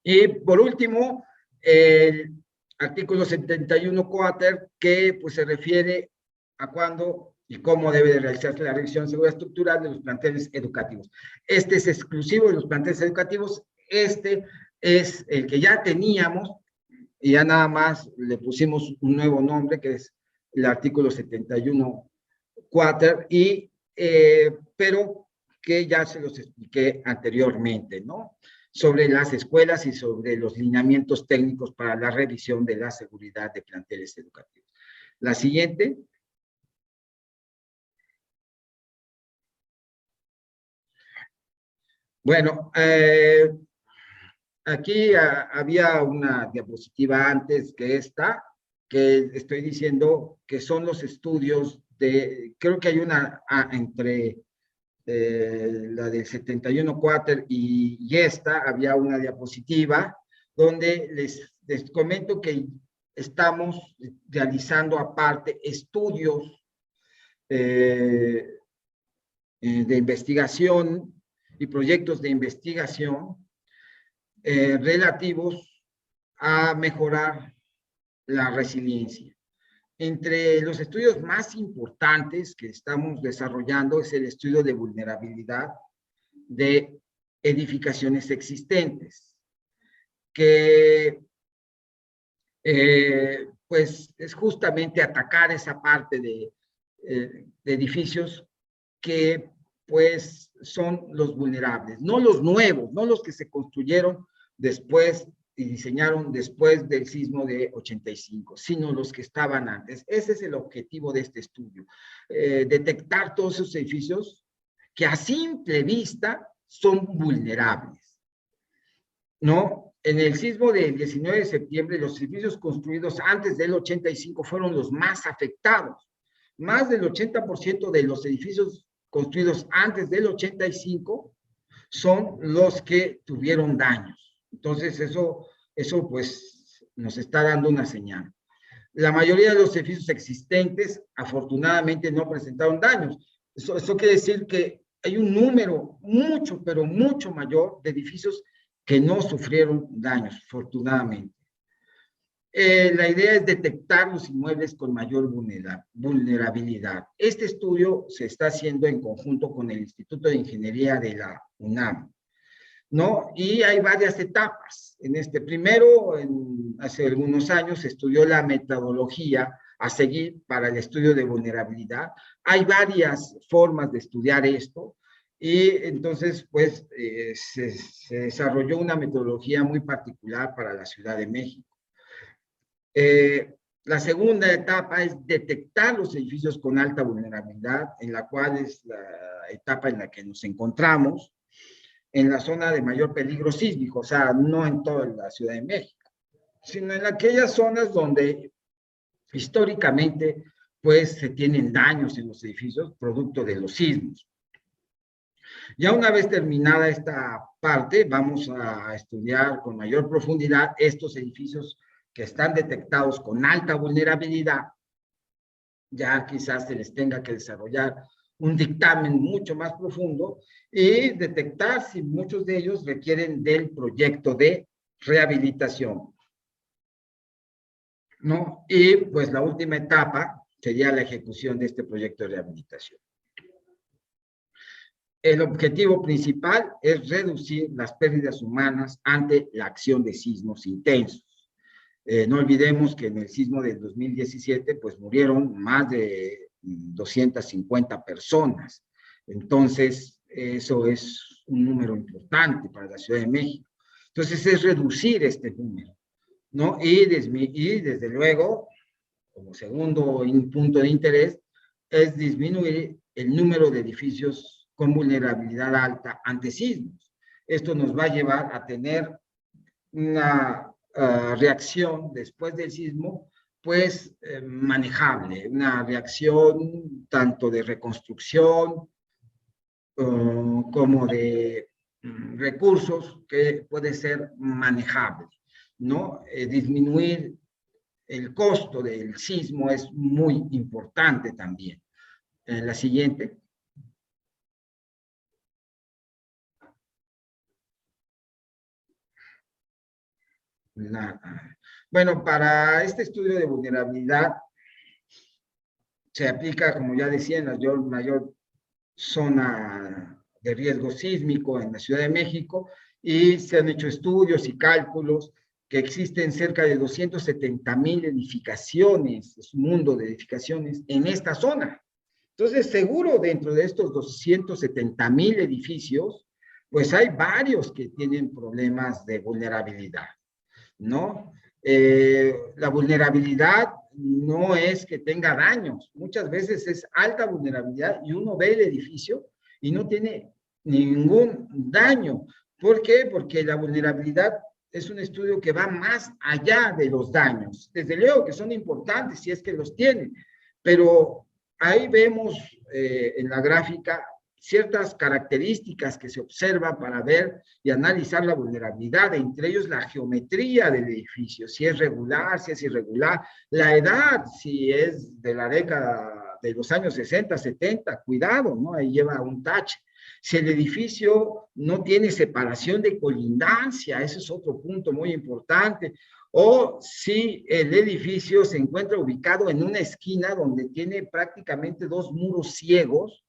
[SPEAKER 2] Y por último, el artículo 71 cuáter, que pues se refiere a cuándo y cómo debe de realizarse la revisión de seguridad estructural de los planteles educativos. Este es exclusivo de los planteles educativos, este es el que ya teníamos y ya nada más le pusimos un nuevo nombre que es el artículo 71 cuáter, pero que ya se los expliqué anteriormente, ¿no? Sobre las escuelas y sobre los lineamientos técnicos para la revisión de la seguridad de planteles educativos. La siguiente. Bueno, aquí había una diapositiva antes que esta, que estoy diciendo que son los estudios creo que hay una entre la del 71 cuáter y esta, había una diapositiva donde les comento que estamos realizando aparte estudios de investigación y proyectos de investigación relativos a mejorar la resiliencia. Entre los estudios más importantes que estamos desarrollando es el estudio de vulnerabilidad de edificaciones existentes, que pues es justamente atacar esa parte de edificios que pues son los vulnerables, no los nuevos, no los que se construyeron después y diseñaron después del sismo de 85, sino los que estaban antes. Ese es el objetivo de este estudio, detectar todos esos edificios que a simple vista son vulnerables, ¿no? En el sismo del 19 de septiembre, los edificios construidos antes del 85 fueron los más afectados. Más del 80% de los edificios construidos antes del 85 son los que tuvieron daños. Entonces, eso pues nos está dando una señal. La mayoría de los edificios existentes, afortunadamente, no presentaron daños. Eso quiere decir que hay un número mucho, pero mucho mayor de edificios que no sufrieron daños, afortunadamente. La idea es detectar los inmuebles con mayor vulnerabilidad. Este estudio se está haciendo en conjunto con el Instituto de Ingeniería de la UNAM, ¿no? Y hay varias etapas. Primero, hace algunos años, se estudió la metodología a seguir para el estudio de vulnerabilidad. Hay varias formas de estudiar esto y entonces, pues, se desarrolló una metodología muy particular para la Ciudad de México. La segunda etapa es detectar los edificios con alta vulnerabilidad, en la cual es la etapa en la que nos encontramos, en la zona de mayor peligro sísmico, o sea, no en toda la Ciudad de México, sino en aquellas zonas donde históricamente pues se tienen daños en los edificios producto de los sismos. Ya una vez terminada esta parte, vamos a estudiar con mayor profundidad estos edificios que están detectados con alta vulnerabilidad. Ya quizás se les tenga que desarrollar un dictamen mucho más profundo y detectar si muchos de ellos requieren del proyecto de rehabilitación, ¿no? Y pues la última etapa sería la ejecución de este proyecto de rehabilitación. El objetivo principal es reducir las pérdidas humanas ante la acción de sismos intensos. No olvidemos que en el sismo del 2017, pues murieron más de 250 personas. Entonces, eso es un número importante para la Ciudad de México. Entonces, es reducir este número, ¿no? Y desde luego, como segundo punto de interés, es disminuir el número de edificios con vulnerabilidad alta ante sismos. Esto nos va a llevar a tener una reacción después del sismo, pues manejable, una reacción tanto de reconstrucción como de recursos que puede ser manejable, ¿no? Disminuir el costo del sismo es muy importante también. La siguiente. Bueno, para este estudio de vulnerabilidad se aplica, como ya decía, en la mayor zona de riesgo sísmico en la Ciudad de México, y se han hecho estudios y cálculos que existen cerca de 270,000 edificaciones, es un mundo de edificaciones en esta zona. Entonces, seguro dentro de estos 270,000 edificios, pues hay varios que tienen problemas de vulnerabilidad, ¿no? La vulnerabilidad no es que tenga daños, muchas veces es alta vulnerabilidad y uno ve el edificio y no tiene ningún daño. ¿Por qué? Porque la vulnerabilidad es un estudio que va más allá de los daños. Desde luego que son importantes si es que los tienen, pero ahí vemos en la gráfica ciertas características que se observan para ver y analizar la vulnerabilidad, entre ellos la geometría del edificio, si es regular, si es irregular, la edad, si es de la década de los años 60, 70, cuidado, ¿no? Ahí lleva un tache. Si el edificio no tiene separación de colindancia, ese es otro punto muy importante, o si el edificio se encuentra ubicado en una esquina donde tiene prácticamente dos muros ciegos,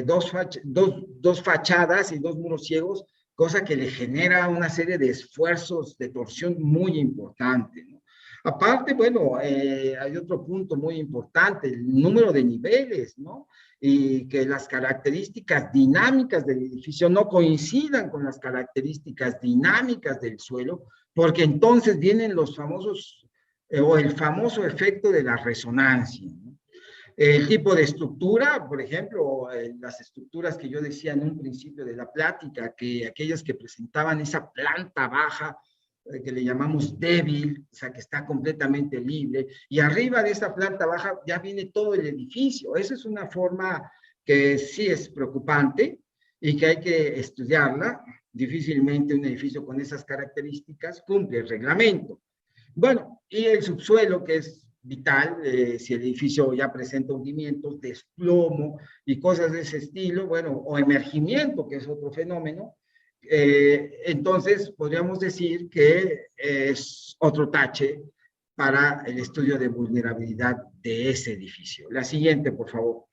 [SPEAKER 2] dos fachadas y dos muros ciegos, cosa que le genera una serie de esfuerzos de torsión muy importante, ¿no? Aparte, bueno, hay otro punto muy importante, el número de niveles, ¿no? Y que las características dinámicas del edificio no coincidan con las características dinámicas del suelo, porque entonces vienen los famosos, o el famoso efecto de la resonancia, ¿no? El tipo de estructura, por ejemplo, las estructuras que yo decía en un principio de la plática, que aquellas que presentaban esa planta baja, que le llamamos débil, o sea, que está completamente libre, y arriba de esa planta baja ya viene todo el edificio. Esa es una forma que sí es preocupante y que hay que estudiarla. Difícilmente un edificio con esas características cumple el reglamento. Bueno, y el subsuelo, que es vital, si el edificio ya presenta hundimientos, desplomo y cosas de ese estilo, bueno, o emergimiento, que es otro fenómeno, entonces podríamos decir que es otro tache para el estudio de vulnerabilidad de ese edificio. La siguiente, por favor.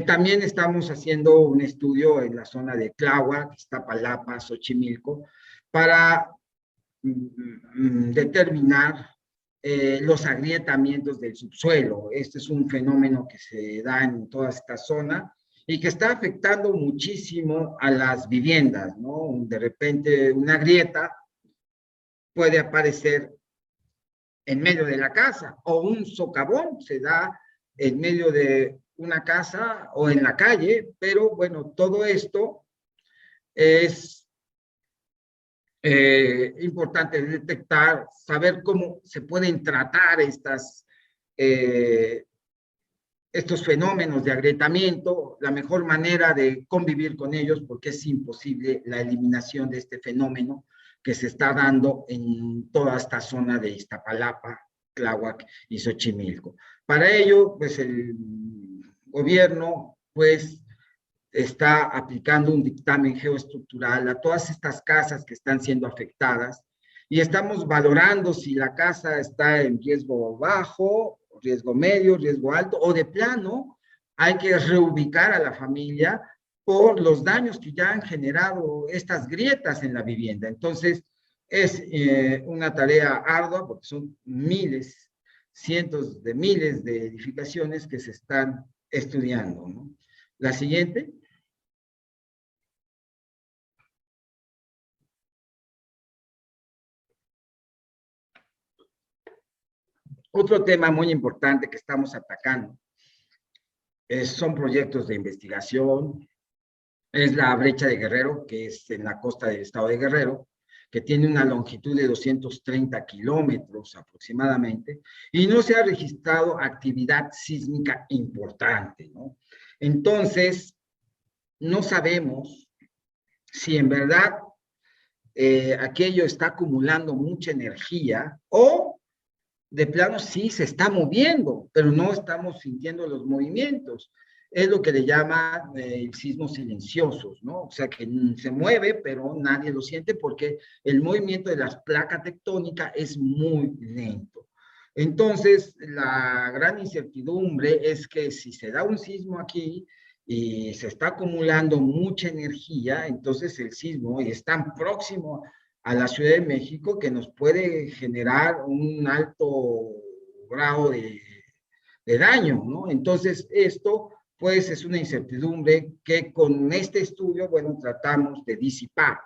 [SPEAKER 2] También estamos haciendo un estudio en la zona de Tláhuac, Iztapalapa, Xochimilco, para determinar los agrietamientos del subsuelo. Este es un fenómeno que se da en toda esta zona y que está afectando muchísimo a las viviendas, ¿no? De repente una grieta puede aparecer en medio de la casa, o un socavón se da en medio de una casa o en la calle, pero bueno, todo esto es importante detectar, saber cómo se pueden tratar estos fenómenos de agrietamiento, la mejor manera de convivir con ellos, porque es imposible la eliminación de este fenómeno que se está dando en toda esta zona de Iztapalapa, Tláhuac y Xochimilco. Para ello, pues el gobierno, pues, está aplicando un dictamen geoestructural a todas estas casas que están siendo afectadas y estamos valorando si la casa está en riesgo bajo, riesgo medio, riesgo alto, o de plano hay que reubicar a la familia por los daños que ya han generado estas grietas en la vivienda. Entonces, es una tarea ardua porque son miles, cientos de miles de edificaciones que se están estudiando, ¿no? La siguiente. Otro tema muy importante que estamos atacando son proyectos de investigación, es la brecha de Guerrero, que es en la costa del estado de Guerrero, que tiene una longitud de 230 kilómetros aproximadamente, y no se ha registrado actividad sísmica importante, ¿no? Entonces, no sabemos si en verdad aquello está acumulando mucha energía o de plano sí se está moviendo, pero no estamos sintiendo los movimientos. Es lo que le llama sismos silenciosos, ¿no? O sea, que se mueve, pero nadie lo siente porque el movimiento de las placas tectónicas es muy lento. Entonces, la gran incertidumbre es que si se da un sismo aquí y se está acumulando mucha energía, entonces el sismo es tan próximo a la Ciudad de México que nos puede generar un alto grado de daño, ¿no? Entonces, esto, pues, es una incertidumbre que con este estudio, bueno, tratamos de disipar.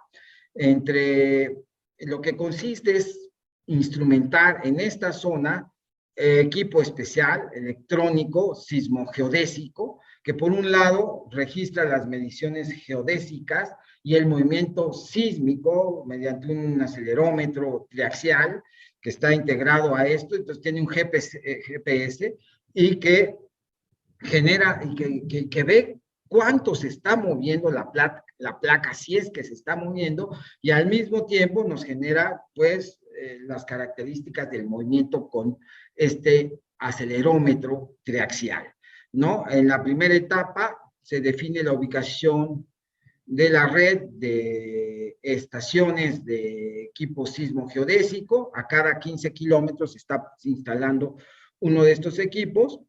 [SPEAKER 2] Entre lo que consiste es instrumentar en esta zona equipo especial, electrónico, sismogeodésico, que por un lado registra las mediciones geodésicas y el movimiento sísmico mediante un acelerómetro triaxial que está integrado a esto, entonces tiene un GPS y que genera, y que ve cuánto se está moviendo la placa, si es que se está moviendo, y al mismo tiempo nos genera, pues, las características del movimiento con este acelerómetro triaxial, ¿no? En la primera etapa se define la ubicación de la red de estaciones de equipo sismo geodésico. A cada 15 kilómetros se está instalando uno de estos equipos.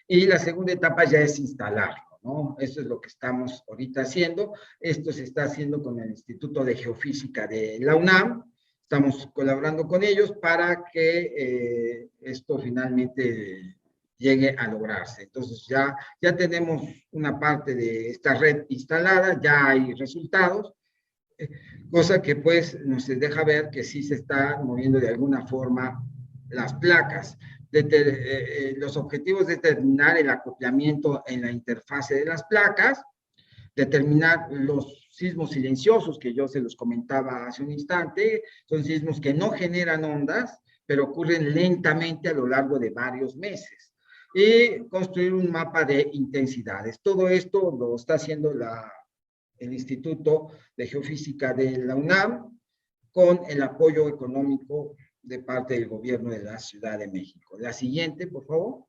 [SPEAKER 2] Y la segunda etapa ya es instalarlo, ¿no? Eso es lo que estamos ahorita haciendo. Esto se está haciendo con el Instituto de Geofísica de la UNAM. Estamos colaborando con ellos para que esto finalmente llegue a lograrse. Entonces ya tenemos una parte de esta red instalada, ya hay resultados, cosa que pues nos deja ver que sí se está moviendo de alguna forma las placas. Los objetivos de determinar el acoplamiento en la interfase de las placas, determinar los sismos silenciosos que yo se los comentaba hace un instante, son sismos que no generan ondas, pero ocurren lentamente a lo largo de varios meses. Y construir un mapa de intensidades. Todo esto lo está haciendo el Instituto de Geofísica de la UNAM con el apoyo económico de parte del gobierno de la Ciudad de México. La siguiente, por favor.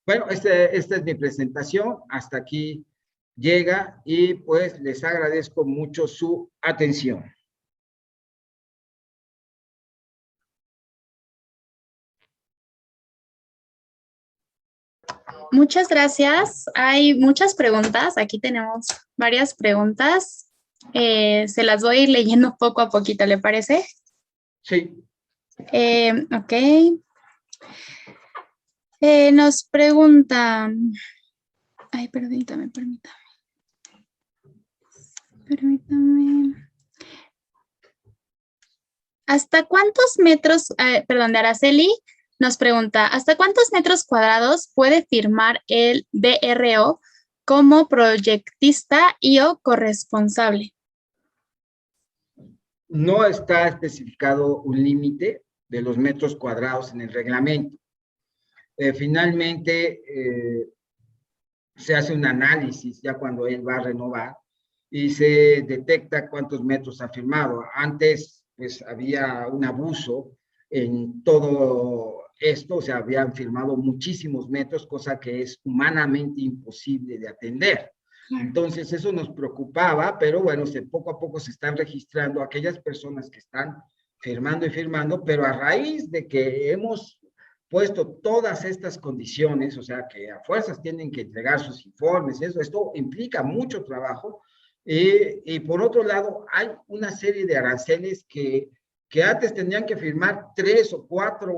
[SPEAKER 2] Bueno, esta es mi presentación. Hasta aquí llega y pues les agradezco mucho su atención.
[SPEAKER 3] Muchas gracias. Hay muchas preguntas. Aquí tenemos varias preguntas. Se las voy a ir leyendo poco a poquito, ¿le parece?
[SPEAKER 2] Sí.
[SPEAKER 3] Ok. Nos preguntan. Ay, permítame. ¿Hasta cuántos metros, de Araceli nos pregunta, ¿hasta cuántos metros cuadrados puede firmar el BRO como proyectista y o corresponsable?
[SPEAKER 2] No está especificado un límite de los metros cuadrados en el reglamento. Finalmente, se hace un análisis ya cuando él va a renovar y se detecta cuántos metros ha firmado. Antes, pues, había un abuso en todo esto, o sea, habían firmado muchísimos metros, cosa que es humanamente imposible de atender. Entonces, eso nos preocupaba, pero bueno, poco a poco se están registrando aquellas personas que están firmando y firmando, pero a raíz de que hemos puesto todas estas condiciones, o sea, que a fuerzas tienen que entregar sus informes, esto implica mucho trabajo, y por otro lado, hay una serie de aranceles que antes tenían que firmar 3 o 4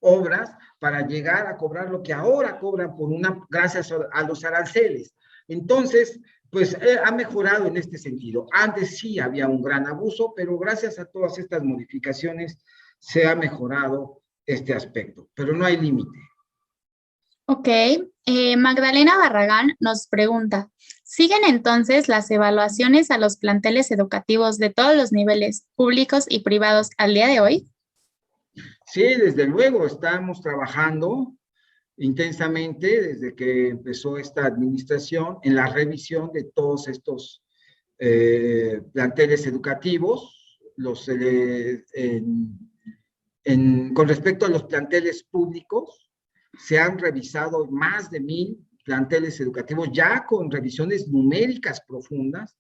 [SPEAKER 2] obras para llegar a cobrar lo que ahora cobran por una, gracias a los aranceles. Entonces, pues ha mejorado en este sentido. Antes sí había un gran abuso, pero gracias a todas estas modificaciones se ha mejorado este aspecto, pero no hay límite.
[SPEAKER 3] Ok, Magdalena Barragán nos pregunta, ¿siguen entonces las evaluaciones a los planteles educativos de todos los niveles públicos y privados al día de hoy?
[SPEAKER 2] Sí, desde luego, estamos trabajando intensamente desde que empezó esta administración en la revisión de todos estos planteles educativos, con respecto a los planteles públicos, se han revisado más de 1000 planteles educativos ya con revisiones numéricas profundas.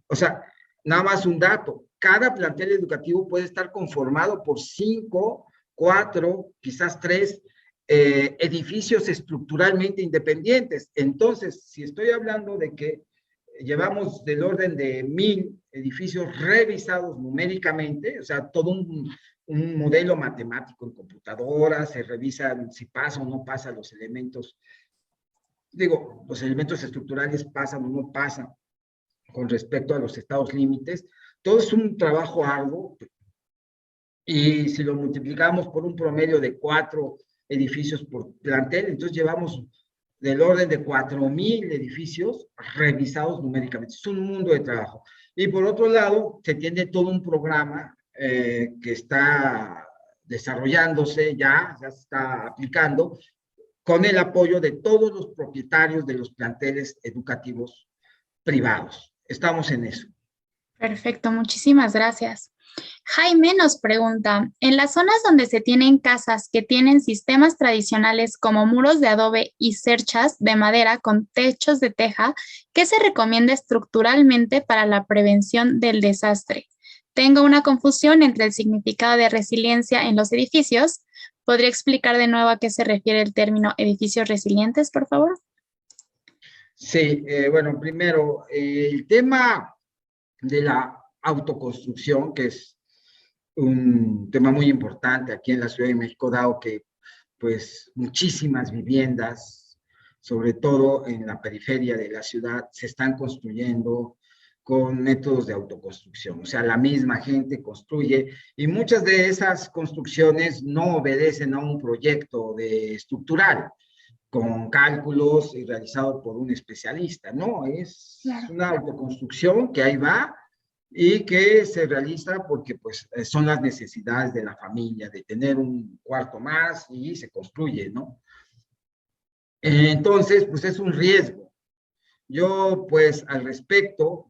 [SPEAKER 2] O sea, nada más un dato, cada plantel educativo puede estar conformado por 5, 4, quizás 3 edificios estructuralmente independientes. Entonces, si estoy hablando de que llevamos del orden de 1000 edificios revisados numéricamente, o sea, todo un modelo matemático en computadora, se revisan si pasa o no pasa los elementos, digo, los elementos estructurales pasan o no pasan con respecto a los estados límites. Todo es un trabajo arduo, y si lo multiplicamos por un promedio de 4 edificios por plantel, entonces llevamos del orden de 4000 edificios revisados numéricamente. Es un mundo de trabajo. Y por otro lado, se tiene todo un programa que está desarrollándose, ya se está aplicando, con el apoyo de todos los propietarios de los planteles educativos privados. Estamos en eso.
[SPEAKER 3] Perfecto, muchísimas gracias. Jaime nos pregunta, en las zonas donde se tienen casas que tienen sistemas tradicionales como muros de adobe y cerchas de madera con techos de teja, ¿qué se recomienda estructuralmente para la prevención del desastre? Tengo una confusión entre el significado de resiliencia en los edificios. ¿Podría explicar de nuevo a qué se refiere el término edificios resilientes, por favor?
[SPEAKER 2] Sí, bueno, primero, el tema de la autoconstrucción, que es un tema muy importante aquí en la Ciudad de México, dado que pues muchísimas viviendas, sobre todo en la periferia de la ciudad, se están construyendo con métodos de autoconstrucción. O sea, la misma gente construye y muchas de esas construcciones no obedecen a un proyecto estructural con cálculos y realizado por un especialista, ¿no? Es una autoconstrucción que ahí va y que se realiza porque pues son las necesidades de la familia, de tener un cuarto más y se construye, ¿no? Entonces, pues es un riesgo. Yo pues al respecto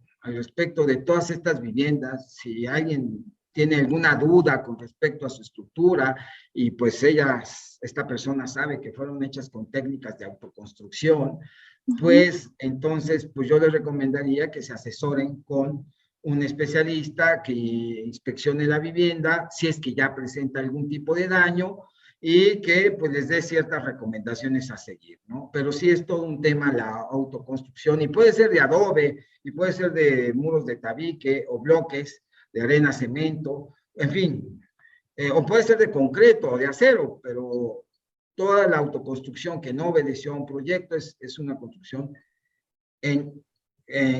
[SPEAKER 2] de todas estas viviendas, si alguien tiene alguna duda con respecto a su estructura y pues esta persona sabe que fueron hechas con técnicas de autoconstrucción, pues entonces pues yo les recomendaría que se asesoren con un especialista que inspeccione la vivienda si es que ya presenta algún tipo de daño y que pues les dé ciertas recomendaciones a seguir, ¿no? Pero sí es todo un tema la autoconstrucción y puede ser de adobe y puede ser de muros de tabique o bloques de arena, cemento, en fin, o puede ser de concreto o de acero, pero toda la autoconstrucción que no obedeció a un proyecto es una construcción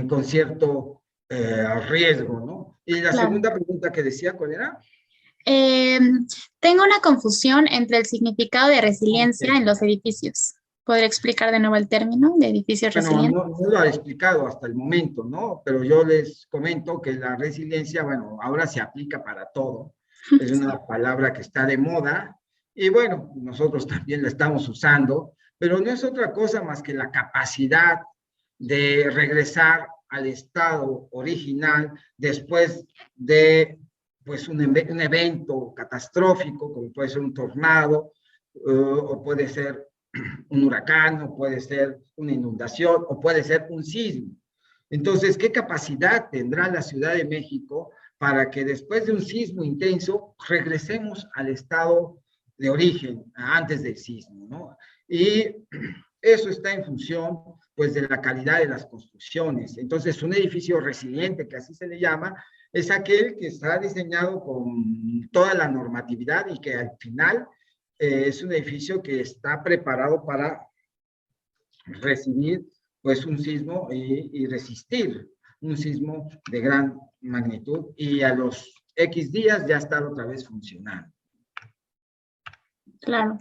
[SPEAKER 2] con cierto riesgo, ¿no? Y la segunda pregunta que decía, ¿cuál era?
[SPEAKER 3] Tengo una confusión entre el significado de resiliencia en los edificios. ¿Podría explicar de nuevo el término de edificios resilientes?
[SPEAKER 2] No lo he explicado hasta el momento, ¿no? Pero yo les comento que la resiliencia, bueno, ahora se aplica para todo. Es una palabra que está de moda y bueno, nosotros también la estamos usando, pero no es otra cosa más que la capacidad de regresar al estado original después de pues un evento catastrófico, como puede ser un tornado, o puede ser un huracán, o puede ser una inundación, o puede ser un sismo. Entonces, ¿qué capacidad tendrá la Ciudad de México para que después de un sismo intenso regresemos al estado de origen, antes del sismo, ¿no? Y eso está en función, pues, de la calidad de las construcciones. Entonces, un edificio resiliente, que así se le llama, es aquel que está diseñado con toda la normatividad y que al final es un edificio que está preparado para recibir pues un sismo y resistir un sismo de gran magnitud y a los X días ya estar otra vez funcionando.
[SPEAKER 3] Claro.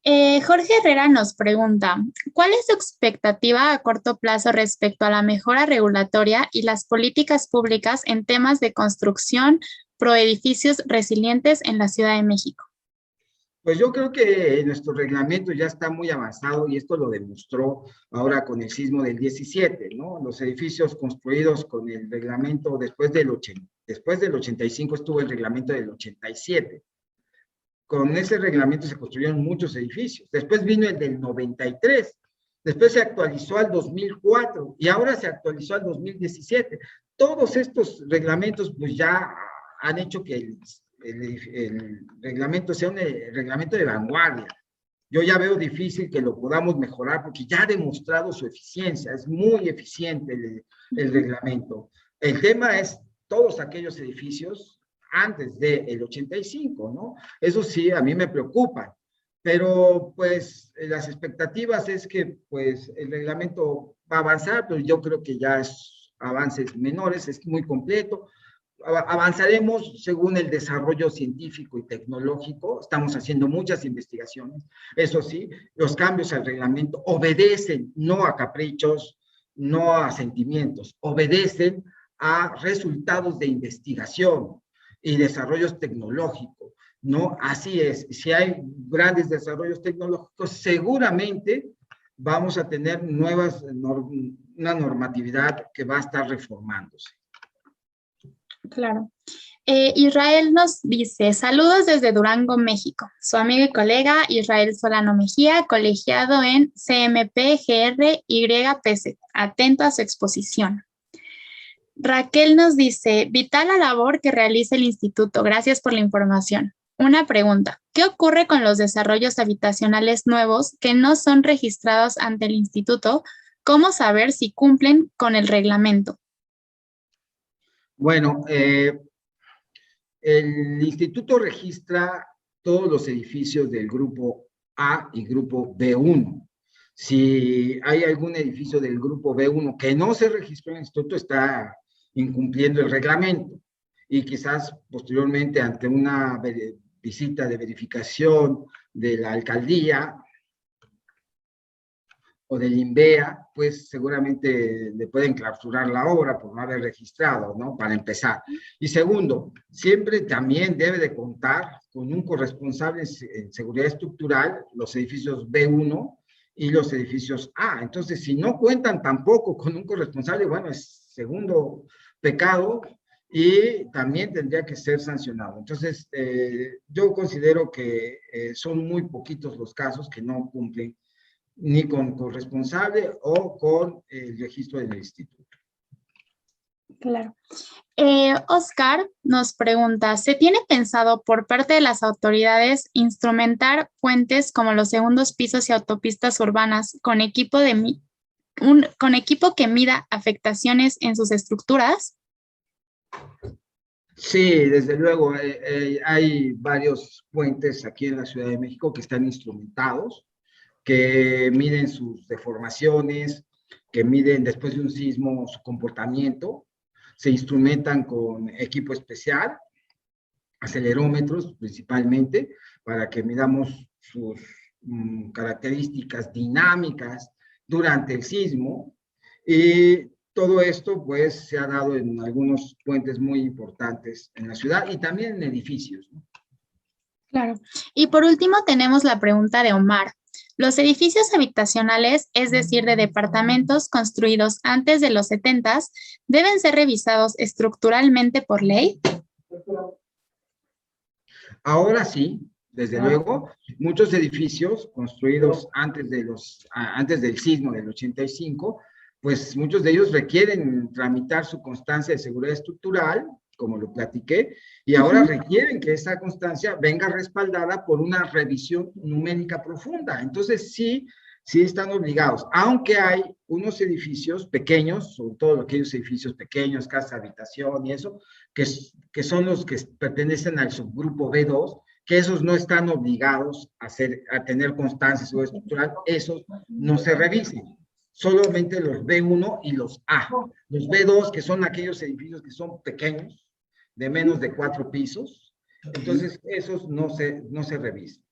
[SPEAKER 3] Jorge Herrera nos pregunta, ¿cuál es su expectativa a corto plazo respecto a la mejora regulatoria y las políticas públicas en temas de construcción pro edificios resilientes en la Ciudad de México?
[SPEAKER 2] Pues yo creo que nuestro reglamento ya está muy avanzado y esto lo demostró ahora con el sismo del 17, ¿no? Los edificios construidos con el reglamento después del 85 estuvo el reglamento del 87. Con ese reglamento se construyeron muchos edificios. Después vino el del 93. Después se actualizó al 2004 y ahora se actualizó al 2017. Todos estos reglamentos pues ya han hecho que el reglamento sea un reglamento de vanguardia. Yo ya veo difícil que lo podamos mejorar porque ya ha demostrado su eficiencia. Es muy eficiente el reglamento. El tema es todos aquellos edificios antes del 85, ¿no? Eso sí, a mí me preocupa, pero pues las expectativas es que pues el reglamento va a avanzar, pero yo creo que ya es avances menores, es muy completo. Avanzaremos según el desarrollo científico y tecnológico, estamos haciendo muchas investigaciones, eso sí, los cambios al reglamento obedecen no a caprichos, no a sentimientos, obedecen a resultados de investigación y desarrollos tecnológicos, ¿no? Así es, si hay grandes desarrollos tecnológicos, seguramente vamos a tener una normatividad que va a estar reformándose.
[SPEAKER 3] Claro. Israel nos dice, saludos desde Durango, México. Su amigo y colega Israel Solano Mejía, colegiado en CMP GR YPC. Atento a su exposición. Raquel nos dice, vital la labor que realiza el instituto. Gracias por la información. Una pregunta, ¿qué ocurre con los desarrollos habitacionales nuevos que no son registrados ante el instituto? ¿Cómo saber si cumplen con el reglamento?
[SPEAKER 2] Bueno, el instituto registra todos los edificios del grupo A y grupo B1. Si hay algún edificio del grupo B1 que no se registró en el instituto, está incumpliendo el reglamento. Y quizás posteriormente, ante una visita de verificación de la alcaldía o del INVEA, pues seguramente le pueden clausurar la obra por no haber registrado, ¿no? Para empezar. Y segundo, siempre también debe de contar con un corresponsable en seguridad estructural, los edificios B1 y los edificios A. Entonces, si no cuentan tampoco con un corresponsable, bueno, es segundo pecado y también tendría que ser sancionado. Entonces, yo considero que son muy poquitos los casos que no cumplen ni con corresponsable o con el registro del instituto.
[SPEAKER 3] Claro. Oscar nos pregunta, ¿se tiene pensado por parte de las autoridades instrumentar puentes como los segundos pisos y autopistas urbanas con equipo que mida afectaciones en sus estructuras?
[SPEAKER 2] Sí, desde luego, hay varios puentes aquí en la Ciudad de México que están instrumentados, que miden sus deformaciones, que miden después de un sismo su comportamiento, se instrumentan con equipo especial, acelerómetros principalmente, para que midamos sus características dinámicas durante el sismo, y todo esto pues se ha dado en algunos puentes muy importantes en la ciudad y también en edificios, ¿no?
[SPEAKER 3] Claro. Y por último tenemos la pregunta de Omar. Los edificios habitacionales, es decir, de departamentos construidos antes de los 70, ¿deben ser revisados estructuralmente por ley?
[SPEAKER 2] Ahora sí, desde luego, muchos edificios construidos antes del sismo del 85, pues muchos de ellos requieren tramitar su constancia de seguridad estructural, como lo platiqué, y ahora requieren que esa constancia venga respaldada por una revisión numérica profunda. Entonces, sí están obligados, aunque hay unos edificios pequeños, sobre todo aquellos edificios pequeños, casa, habitación y eso, que son los que pertenecen al subgrupo B2, que esos no están obligados a tener constancia de seguridad estructural, esos no se revisen. Solamente los B1 y los A. Los B2, que son aquellos edificios que son pequeños, de menos de 4 pisos, entonces esos no se revisan.